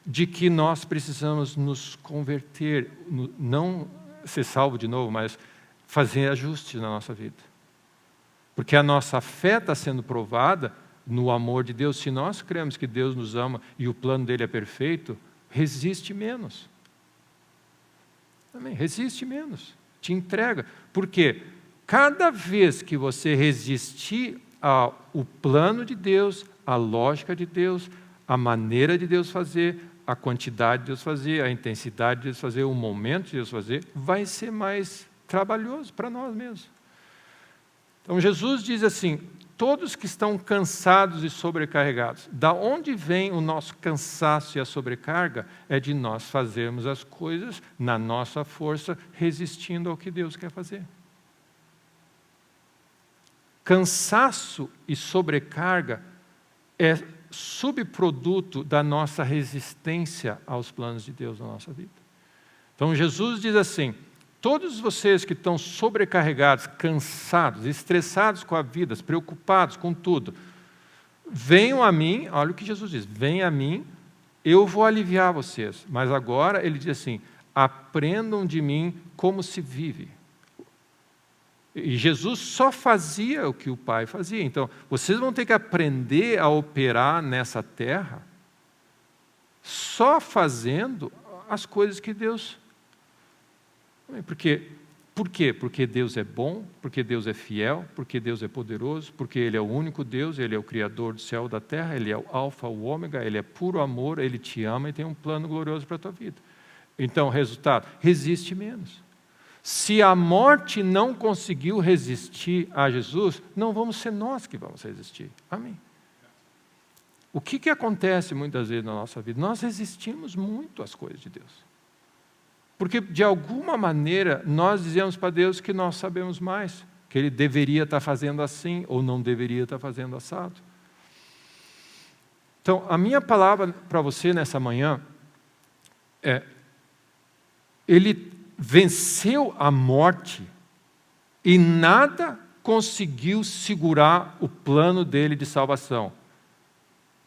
de que nós precisamos nos converter, não ser salvo de novo, mas fazer ajustes na nossa vida. Porque a nossa fé está sendo provada no amor de Deus. Se nós cremos que Deus nos ama e o plano dele é perfeito, resiste menos. Amém? Resiste menos. Te entrega. Por quê? Cada vez que você resistir ao plano de Deus, à lógica de Deus, a maneira de Deus fazer, a quantidade de Deus fazer, a intensidade de Deus fazer, o momento de Deus fazer, vai ser mais trabalhoso para nós mesmos. Então Jesus diz assim, todos que estão cansados e sobrecarregados, da onde vem o nosso cansaço e a sobrecarga? É de nós fazermos as coisas na nossa força, resistindo ao que Deus quer fazer. Cansaço e sobrecarga é subproduto da nossa resistência aos planos de Deus na nossa vida. Então Jesus diz assim, todos vocês que estão sobrecarregados, cansados, estressados com a vida, preocupados com tudo, venham a mim, olha o que Jesus diz, venham a mim, eu vou aliviar vocês. Mas agora ele diz assim, aprendam de mim como se vive. E Jesus só fazia o que o Pai fazia. Então, vocês vão ter que aprender a operar nessa terra só fazendo as coisas que Deus... Por quê? Porque Deus é bom, porque Deus é fiel, porque Deus é poderoso, porque Ele é o único Deus, Ele é o Criador do céu e da terra, Ele é o alfa, o ômega, Ele é puro amor, Ele te ama e tem um plano glorioso para a tua vida. Então, resultado, resiste menos. Se a morte não conseguiu resistir a Jesus, não vamos ser nós que vamos resistir. Amém? O que acontece muitas vezes na nossa vida? Nós resistimos muito às coisas de Deus. Porque, de alguma maneira, nós dizemos para Deus que nós sabemos mais, que Ele deveria estar fazendo assim ou não deveria estar fazendo assado. Então, a minha palavra para você nessa manhã é: Ele venceu a morte e nada conseguiu segurar o plano dele de salvação.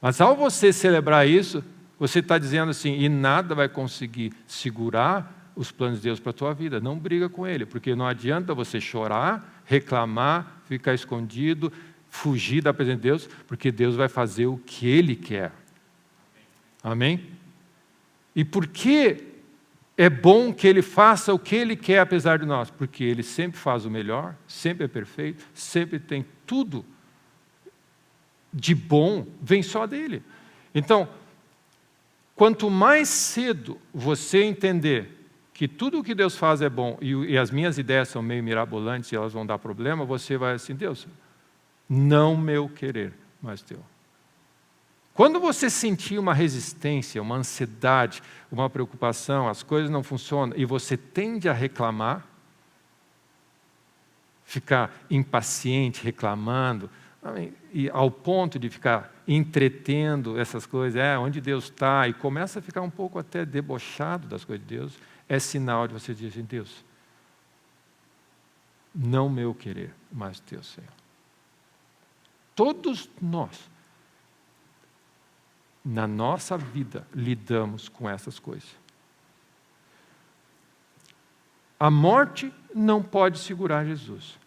Mas ao você celebrar isso, você está dizendo assim, e nada vai conseguir segurar os planos de Deus para a tua vida. Não briga com ele, porque não adianta você chorar, reclamar, ficar escondido, fugir da presença de Deus, porque Deus vai fazer o que Ele quer. Amém? E por que é bom que Ele faça o que Ele quer apesar de nós? Porque Ele sempre faz o melhor, sempre é perfeito, sempre tem tudo de bom, vem só dEle. Então, quanto mais cedo você entender que tudo o que Deus faz é bom e as minhas ideias são meio mirabolantes e elas vão dar problema, você vai assim, Deus, não meu querer, mas teu. Quando você sentir uma resistência, uma ansiedade, uma preocupação, as coisas não funcionam e você tende a reclamar, ficar impaciente, reclamando, e ao ponto de ficar entretendo essas coisas, onde Deus está, e começa a ficar um pouco até debochado das coisas de Deus, é sinal de você dizer assim, Deus, não meu querer, mas teu, Senhor. Todos nós, na nossa vida, lidamos com essas coisas. A morte não pode segurar Jesus.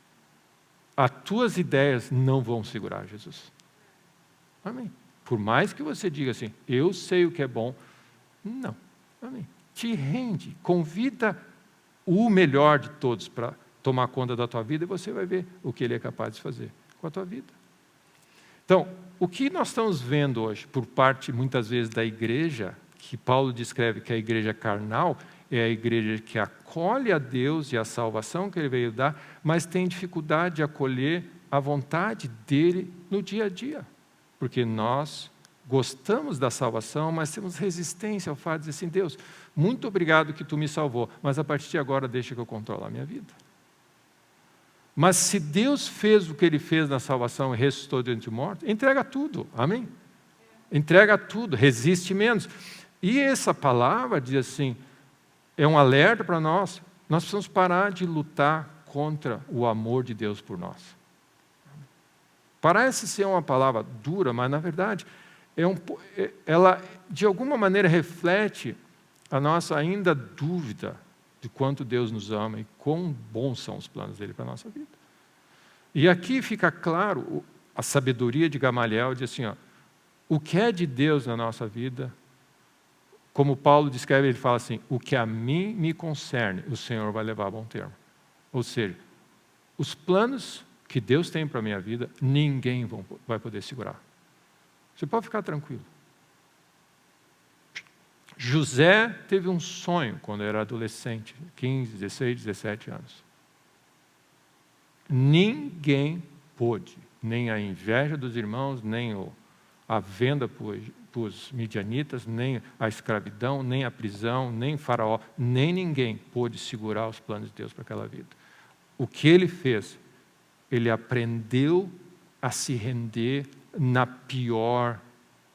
As tuas ideias não vão segurar Jesus. Amém. Por mais que você diga assim, eu sei o que é bom, não. Amém. te rende, convida o melhor de todos para tomar conta da tua vida e você vai ver o que Ele é capaz de fazer com a tua vida. Então, o que nós estamos vendo hoje, por parte, muitas vezes, da igreja, que Paulo descreve que a igreja carnal é a igreja que acolhe a Deus e a salvação que Ele veio dar, mas tem dificuldade de acolher a vontade dEle no dia a dia. Porque nós gostamos da salvação, mas temos resistência ao fato de dizer assim, Deus, muito obrigado que Tu me salvou, mas a partir de agora deixa que eu controle a minha vida. Mas se Deus fez o que Ele fez na salvação e ressuscitou dentre os mortos, entrega tudo, amém? Entrega tudo, resiste menos. E essa palavra diz assim, é um alerta para nós precisamos parar de lutar contra o amor de Deus por nós. Parece ser uma palavra dura, mas na verdade, ela de alguma maneira reflete a nossa ainda dúvida de quanto Deus nos ama e quão bons são os planos dele para a nossa vida. E aqui fica claro a sabedoria de Gamaliel, diz assim, o que é de Deus na nossa vida, como Paulo descreve, ele fala assim, o que a mim me concerne, o Senhor vai levar a bom termo. Ou seja, os planos que Deus tem para a minha vida, ninguém vai poder segurar. Você pode ficar tranquilo. José teve um sonho quando era adolescente, 15, 16, 17 anos. Ninguém pôde, nem a inveja dos irmãos, nem a venda para os midianitas, nem a escravidão, nem a prisão, nem Faraó, nem ninguém pôde segurar os planos de Deus para aquela vida. O que ele fez? Ele aprendeu a se render na pior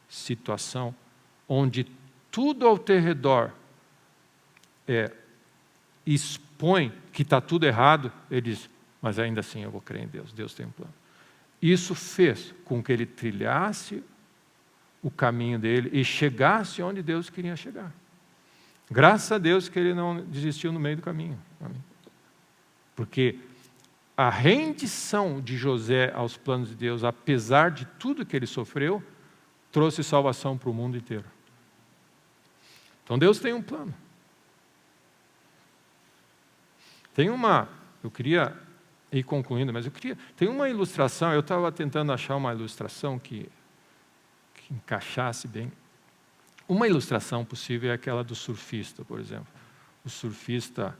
situação, onde tudo ao teu redor expõe que está tudo errado, ele diz, mas ainda assim eu vou crer em Deus, Deus tem um plano. Isso fez com que ele trilhasse o caminho dele e chegasse onde Deus queria chegar. Graças a Deus que ele não desistiu no meio do caminho. Amém? Porque a rendição de José aos planos de Deus, apesar de tudo que ele sofreu, trouxe salvação para o mundo inteiro. Então Deus tem um plano. Eu queria ir concluindo, mas tem uma ilustração, eu estava tentando achar uma ilustração que encaixasse bem. Uma ilustração possível é aquela do surfista, por exemplo. O surfista,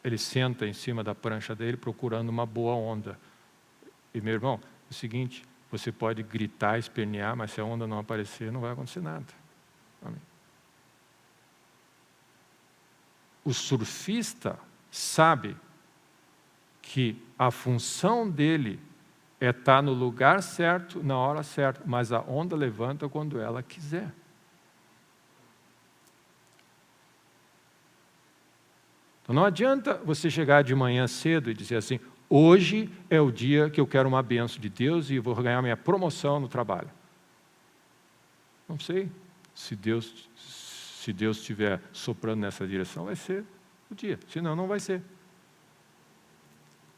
ele senta em cima da prancha dele procurando uma boa onda. E, meu irmão, é o seguinte, você pode gritar, espernear, mas se a onda não aparecer, não vai acontecer nada. Amém. O surfista sabe que a função dele é estar no lugar certo, na hora certa, mas a onda levanta quando ela quiser. Então não adianta você chegar de manhã cedo e dizer assim, hoje é o dia que eu quero uma bênção de Deus e vou ganhar minha promoção no trabalho. Não sei se Deus estiver soprando nessa direção, vai ser o dia, senão não vai ser.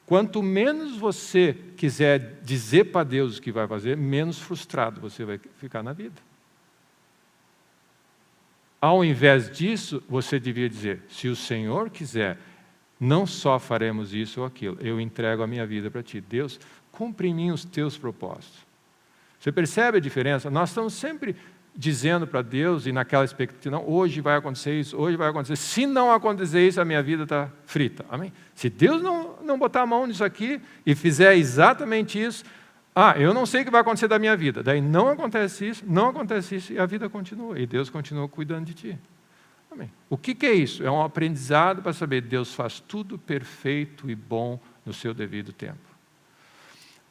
Quanto menos você quiser dizer para Deus o que vai fazer, menos frustrado você vai ficar na vida. Ao invés disso, você devia dizer, se o Senhor quiser, não só faremos isso ou aquilo, eu entrego a minha vida para Ti. Deus, cumpre em mim os Teus propósitos. Você percebe a diferença? Nós estamos sempre dizendo para Deus e naquela expectativa, não, hoje vai acontecer isso, hoje vai acontecer. Se não acontecer isso, a minha vida está frita. Amém? Se Deus não botar a mão nisso aqui e fizer exatamente isso, eu não sei o que vai acontecer da minha vida. Daí não acontece isso e a vida continua. E Deus continua cuidando de ti. Amém? O que é isso? É um aprendizado para saber que Deus faz tudo perfeito e bom no seu devido tempo.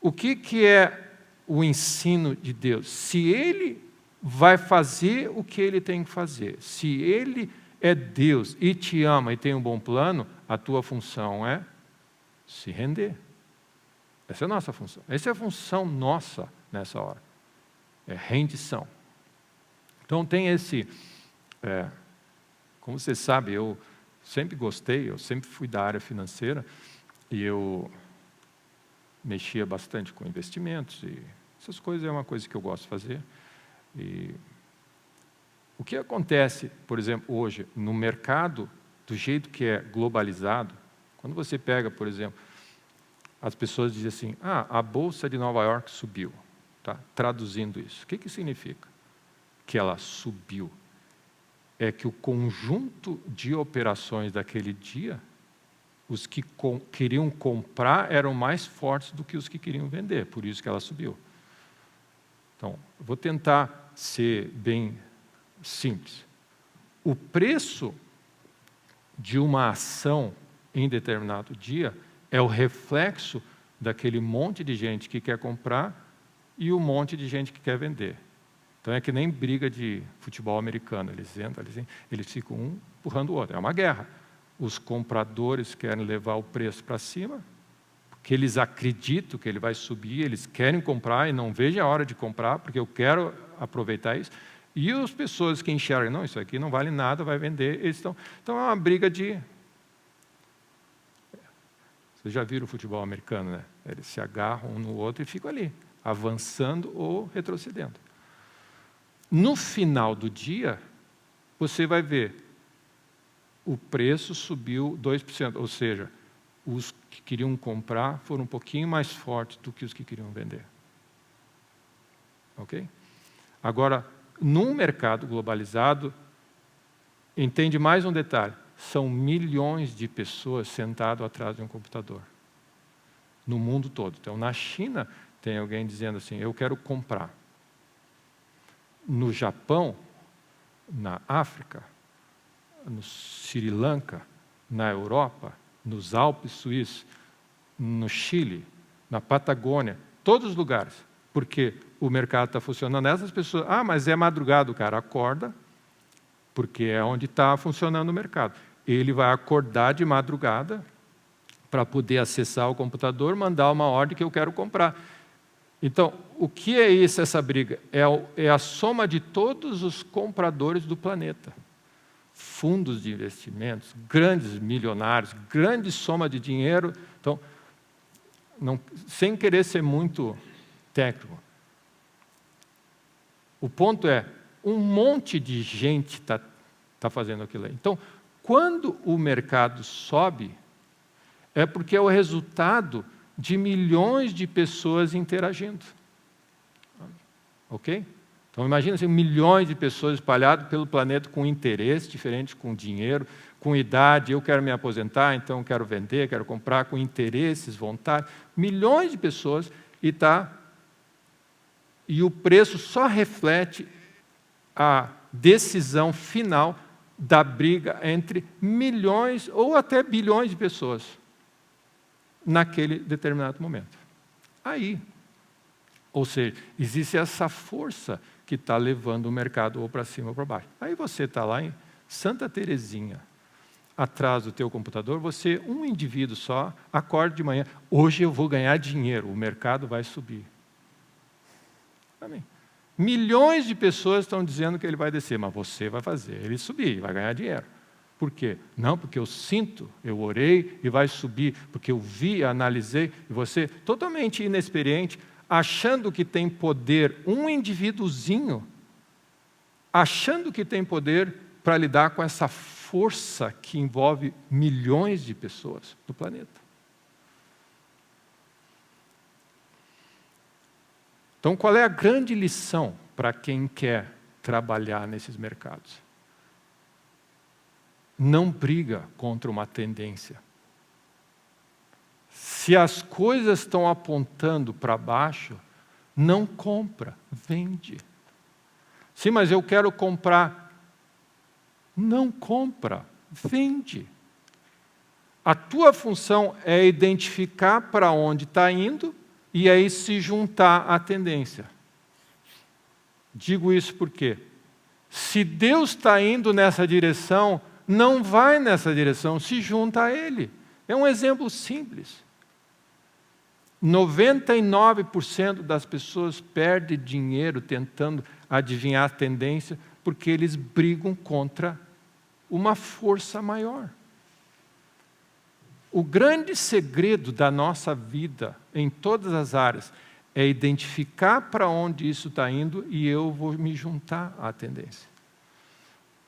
O que é o ensino de Deus? Se Ele vai fazer o que Ele tem que fazer, se Ele é Deus e te ama e tem um bom plano, a tua função é se render. Essa é a nossa função. Essa é a função nossa nessa hora. É rendição. Então tem como você sabe, eu sempre gostei, eu sempre fui da área financeira e eu mexia bastante com investimentos e essas coisas é uma coisa que eu gosto de fazer. E o que acontece, por exemplo, hoje, no mercado, do jeito que é globalizado, quando você pega, por exemplo, as pessoas dizem assim, a Bolsa de Nova York subiu. Tá? Traduzindo isso, o que significa? Que ela subiu. É que o conjunto de operações daquele dia, os que queriam comprar eram mais fortes do que os que queriam vender, por isso que ela subiu. Então, vou tentar ser bem simples. O preço de uma ação em determinado dia é o reflexo daquele monte de gente que quer comprar e o monte de gente que quer vender. Então é que nem briga de futebol americano, eles ficam um empurrando o outro, é uma guerra. Os compradores querem levar o preço para cima, porque eles acreditam que ele vai subir, eles querem comprar e não vejo a hora de comprar, porque eu quero aproveitar isso. E as pessoas que enxergam, não, isso aqui não vale nada, vai vender, eles estão... Então é uma briga de... Vocês já viram o futebol americano, né? Eles se agarram um no outro e ficam ali, avançando ou retrocedendo. No final do dia, você vai ver, o preço subiu 2%, ou seja, os que queriam comprar foram um pouquinho mais fortes do que os que queriam vender. Ok? Agora, num mercado globalizado, entende mais um detalhe, são milhões de pessoas sentadas atrás de um computador, no mundo todo. Então, na China, tem alguém dizendo assim, eu quero comprar. No Japão, na África, no Sri Lanka, na Europa, nos Alpes suíços, no Chile, na Patagônia, todos os lugares. Porque o mercado está funcionando. Essas pessoas, mas é madrugada, o cara acorda, porque é onde está funcionando o mercado. Ele vai acordar de madrugada para poder acessar o computador, mandar uma ordem que eu quero comprar. Então, o que é isso, essa briga? É a soma de todos os compradores do planeta. Fundos de investimentos, grandes milionários, grande soma de dinheiro. Então, sem querer ser muito técnico, o ponto é, um monte de gente está fazendo aquilo aí. Então, quando o mercado sobe, é porque é o resultado de milhões de pessoas interagindo. Ok? Então, imagina assim, milhões de pessoas espalhadas pelo planeta com interesse diferente, com dinheiro, com idade, eu quero me aposentar, então quero vender, quero comprar, com interesses, vontade. Milhões de pessoas e o preço só reflete a decisão final da briga entre milhões ou até bilhões de pessoas naquele determinado momento. Aí, ou seja, existe essa força que está levando o mercado ou para cima ou para baixo. Aí você está lá em Santa Terezinha, atrás do teu computador, você, um indivíduo só, acorda de manhã, hoje eu vou ganhar dinheiro, o mercado vai subir. Amém. Milhões de pessoas estão dizendo que ele vai descer, mas você vai fazer ele subir, vai ganhar dinheiro. Por quê? Não, porque eu sinto, eu orei e vai subir, porque eu vi, analisei, e você, totalmente inexperiente, achando que tem poder, um indivíduozinho, achando que tem poder para lidar com essa força que envolve milhões de pessoas no planeta. Então, qual é a grande lição para quem quer trabalhar nesses mercados? Não briga contra uma tendência. Se as coisas estão apontando para baixo, não compra, vende. Sim, mas eu quero comprar. Não compra, vende. A tua função é identificar para onde está indo e aí se juntar à tendência. Digo isso porque, se Deus está indo nessa direção, não vai nessa direção, se junta a Ele. É um exemplo simples. 99% das pessoas perdem dinheiro tentando adivinhar a tendência porque eles brigam contra uma força maior. O grande segredo da nossa vida, em todas as áreas, é identificar para onde isso está indo e eu vou me juntar à tendência.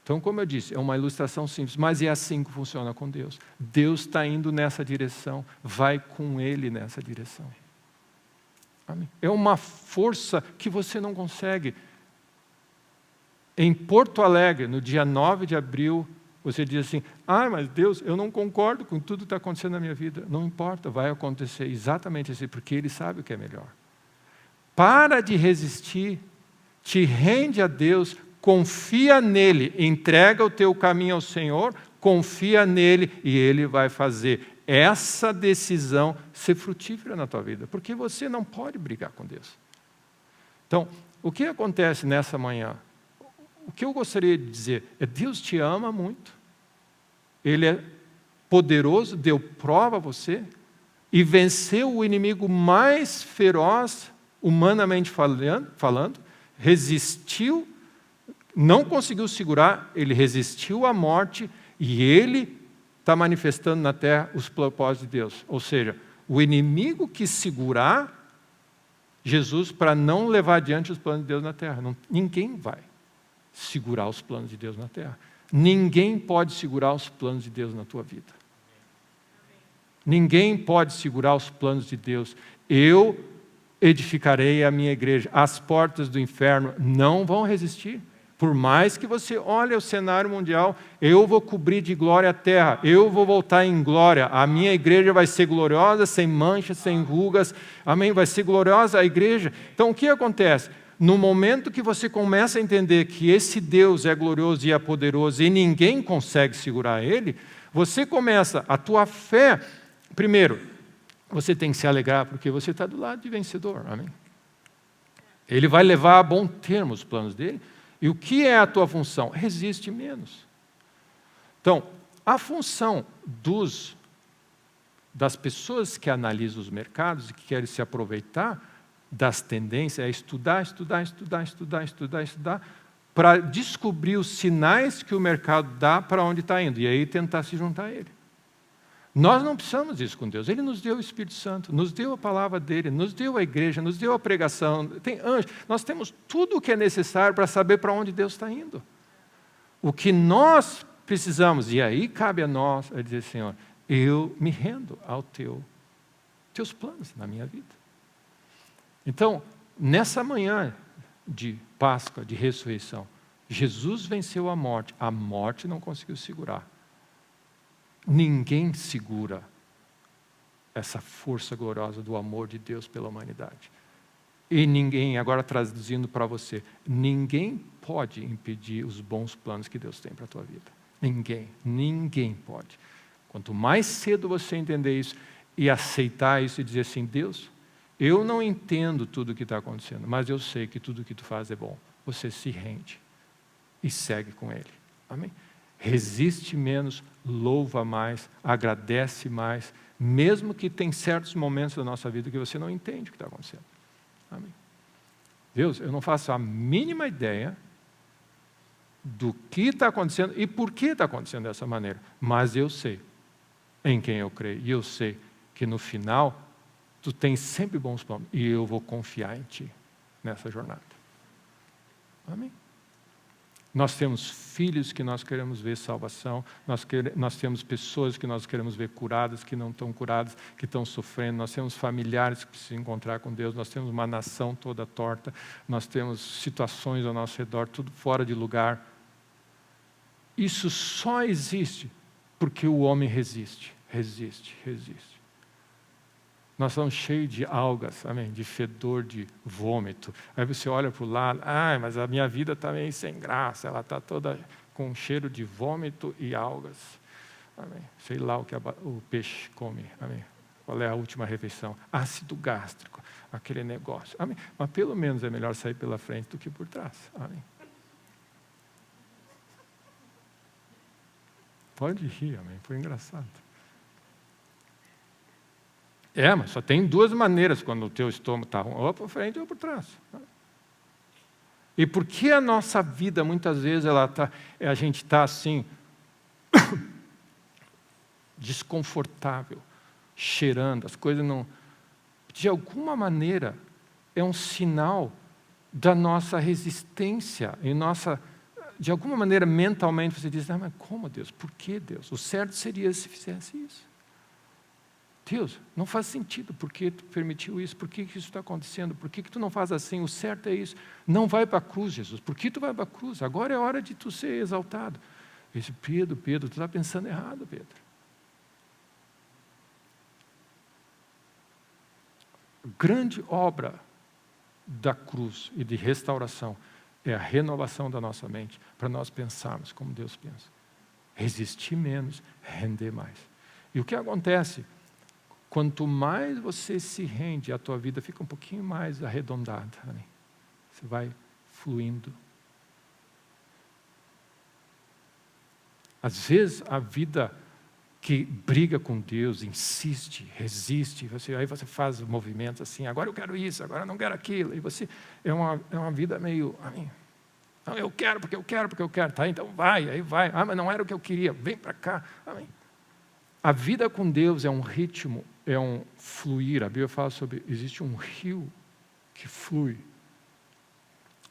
Então, como eu disse, é uma ilustração simples, mas é assim que funciona com Deus. Deus está indo nessa direção, vai com Ele nessa direção. Amém? É uma força que você não consegue. Em Porto Alegre, no dia 9 de abril, você diz assim, mas Deus, eu não concordo com tudo que está acontecendo na minha vida. Não importa, vai acontecer exatamente assim, porque Ele sabe o que é melhor. Para de resistir, te rende a Deus, confia nele, entrega o teu caminho ao Senhor, confia nele e Ele vai fazer essa decisão ser frutífera na tua vida, porque você não pode brigar com Deus. Então, o que acontece nessa manhã? O que eu gostaria de dizer é Deus te ama muito, Ele é poderoso, deu prova a você e venceu o inimigo mais feroz, humanamente falando, resistiu, não conseguiu segurar, ele resistiu à morte e ele está manifestando na terra os propósitos de Deus. Ou seja, o inimigo quis segurar Jesus para não levar adiante os planos de Deus na terra. Ninguém vai segurar os planos de Deus na terra. Ninguém pode segurar os planos de Deus na tua vida. Ninguém pode segurar os planos de Deus. Eu edificarei a minha igreja. As portas do inferno não vão resistir. Por mais que você olhe o cenário mundial, eu vou cobrir de glória a terra, eu vou voltar em glória, a minha igreja vai ser gloriosa, sem manchas, sem rugas, amém? Vai ser gloriosa a igreja. Então o que acontece? No momento que você começa a entender que esse Deus é glorioso e é poderoso e ninguém consegue segurar Ele, você começa, a tua fé, primeiro, você tem que se alegrar porque você está do lado de vencedor, amém? Ele vai levar a bom termo os planos dele. E o que é a tua função? Resiste menos. Então, a função das pessoas que analisam os mercados e que querem se aproveitar das tendências é estudar, para descobrir os sinais que o mercado dá para onde está indo, e aí tentar se juntar a ele. Nós não precisamos disso com Deus. Ele nos deu o Espírito Santo, nos deu a palavra dele, nos deu a igreja, nos deu a pregação, tem anjos. Nós temos tudo o que é necessário para saber para onde Deus está indo. O que nós precisamos, e aí cabe a nós, é dizer, Senhor, eu me rendo aos teus planos na minha vida. Então, nessa manhã de Páscoa, de ressurreição, Jesus venceu a morte não conseguiu segurar. Ninguém segura essa força gloriosa do amor de Deus pela humanidade. E ninguém, agora traduzindo para você, ninguém pode impedir os bons planos que Deus tem para a tua vida. Ninguém pode. Quanto mais cedo você entender isso e aceitar isso e dizer assim, Deus, eu não entendo tudo o que está acontecendo, mas eu sei que tudo o que tu faz é bom. Você se rende e segue com Ele. Amém? Resiste menos, louva mais, agradece mais, mesmo que tem certos momentos da nossa vida que você não entende o que está acontecendo. Amém? Deus, eu não faço a mínima ideia do que está acontecendo e por que está acontecendo dessa maneira, mas eu sei em quem eu creio, e eu sei que no final tu tens sempre bons planos, e eu vou confiar em Ti nessa jornada. Amém? Nós temos filhos que nós queremos ver salvação, nós temos pessoas que nós queremos ver curadas, que não estão curadas, que estão sofrendo, nós temos familiares que precisam encontrar com Deus, nós temos uma nação toda torta, nós temos situações ao nosso redor, tudo fora de lugar. Isso só existe porque o homem resiste. Nós estamos cheios de algas, amém? De fedor, de vômito. Aí você olha para o lado, mas a minha vida está meio sem graça, ela está toda com cheiro de vômito e algas. Amém? Sei lá o que o peixe come, amém? Qual é a última refeição? Ácido gástrico, aquele negócio. Amém? Mas pelo menos é melhor sair pela frente do que por trás. Amém? Pode rir, amém? Foi engraçado. Mas só tem duas maneiras quando o teu estômago está ruim, ou para frente ou por trás. E por que a nossa vida, muitas vezes, a gente está assim, desconfortável, cheirando, as coisas não... De alguma maneira, é um sinal da nossa resistência e de alguma maneira, mentalmente, você diz, mas como, Deus? Por que, Deus? O certo seria se fizesse isso. Deus, não faz sentido. Por que tu permitiu isso? Por que isso está acontecendo? Por que tu não faz assim? O certo é isso. Não vai para a cruz, Jesus. Por que tu vai para a cruz? Agora é hora de tu ser exaltado. Eu disse, Pedro, tu está pensando errado, Pedro. Grande obra da cruz e de restauração é a renovação da nossa mente, para nós pensarmos como Deus pensa. Resistir menos, render mais. E o que acontece? Quanto mais você se rende, a tua vida fica um pouquinho mais arredondada. Amém? Você vai fluindo. Às vezes, a vida que briga com Deus, insiste, resiste, aí você faz movimentos assim, agora eu quero isso, agora eu não quero aquilo, e você é uma vida meio, amém, não, eu quero, porque eu quero, tá, então vai, aí vai, mas não era o que eu queria, vem para cá, amém. A vida com Deus é um ritmo, é um fluir, a Bíblia fala sobre, existe um rio que flui.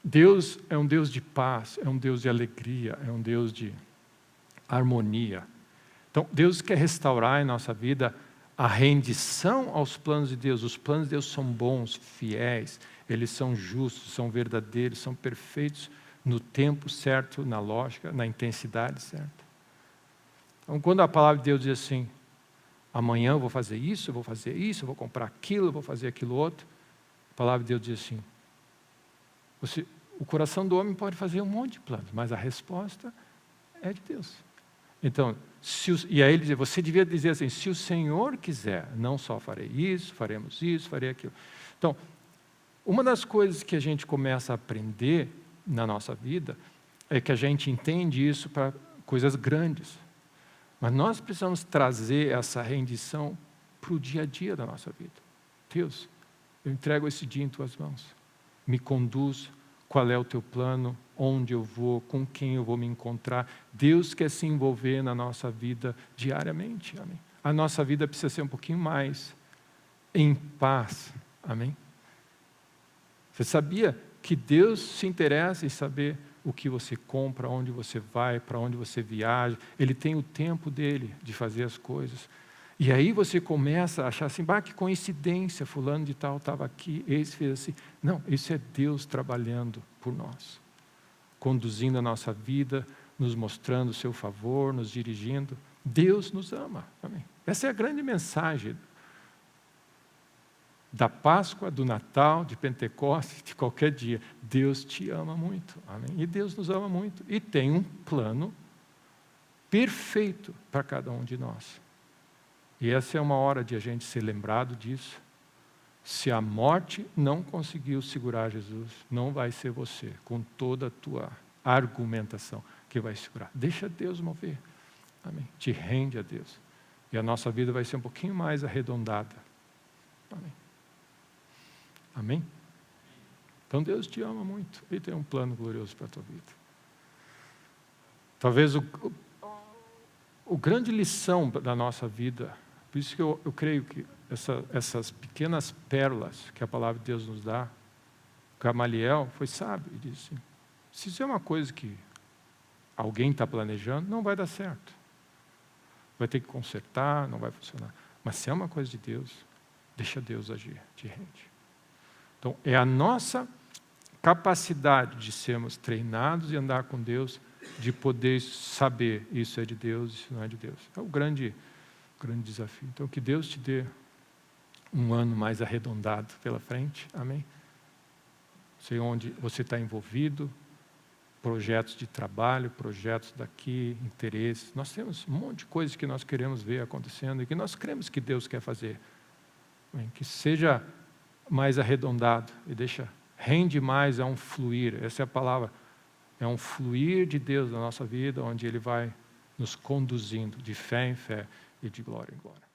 Deus é um Deus de paz, é um Deus de alegria, é um Deus de harmonia. Então, Deus quer restaurar em nossa vida a rendição aos planos de Deus. Os planos de Deus são bons, fiéis, eles são justos, são verdadeiros, são perfeitos no tempo certo, na lógica, na intensidade certa. Então, quando a palavra de Deus diz assim, amanhã eu vou fazer isso, eu vou comprar aquilo, eu vou fazer aquilo outro, a palavra de Deus diz assim, o coração do homem pode fazer um monte de planos, mas a resposta é de Deus. Então, e aí ele diz, você devia dizer assim, se o Senhor quiser, não só farei isso, faremos isso, farei aquilo. Então, uma das coisas que a gente começa a aprender na nossa vida é que a gente entende isso para coisas grandes. Mas nós precisamos trazer essa rendição para o dia a dia da nossa vida. Deus, eu entrego esse dia em tuas mãos. Me conduz. Qual é o teu plano, onde eu vou, com quem eu vou me encontrar. Deus quer se envolver na nossa vida diariamente. Amém? A nossa vida precisa ser um pouquinho mais em paz. Amém? Você sabia que Deus se interessa em saber o que você compra, onde você vai, para onde você viaja. Ele tem o tempo dele de fazer as coisas. E aí você começa a achar assim, que coincidência, fulano de tal estava aqui, esse fez assim. Não, isso é Deus trabalhando por nós, conduzindo a nossa vida, nos mostrando o seu favor, nos dirigindo. Deus nos ama. Amém? Essa é a grande mensagem da Páscoa, do Natal, de Pentecostes, de qualquer dia. Deus te ama muito. Amém? E Deus nos ama muito. E tem um plano perfeito para cada um de nós. E essa é uma hora de a gente ser lembrado disso. Se a morte não conseguiu segurar Jesus, não vai ser você, com toda a tua argumentação, que vai segurar. Deixa Deus mover. Amém? Te rende a Deus. E a nossa vida vai ser um pouquinho mais arredondada. Amém? Amém? Então Deus te ama muito. Ele tem um plano glorioso para a tua vida. Talvez o grande lição da nossa vida, por isso que eu creio que essas pequenas pérolas que a palavra de Deus nos dá, Gamaliel foi sábio e disse, se isso é uma coisa que alguém está planejando, não vai dar certo. Vai ter que consertar, não vai funcionar. Mas se é uma coisa de Deus, deixa Deus agir, te rende. Então, é a nossa capacidade de sermos treinados e andar com Deus, de poder saber isso é de Deus, isso não é de Deus. É o grande desafio. Então, que Deus te dê um ano mais arredondado pela frente. Amém? Sei onde você está envolvido, projetos de trabalho, projetos daqui, interesses. Nós temos um monte de coisas que nós queremos ver acontecendo e que nós cremos que Deus quer fazer. Amém? Que seja mais arredondado e rende mais a um fluir. Essa é a palavra. É um fluir de Deus na nossa vida, onde Ele vai nos conduzindo de fé em fé e de glória em glória.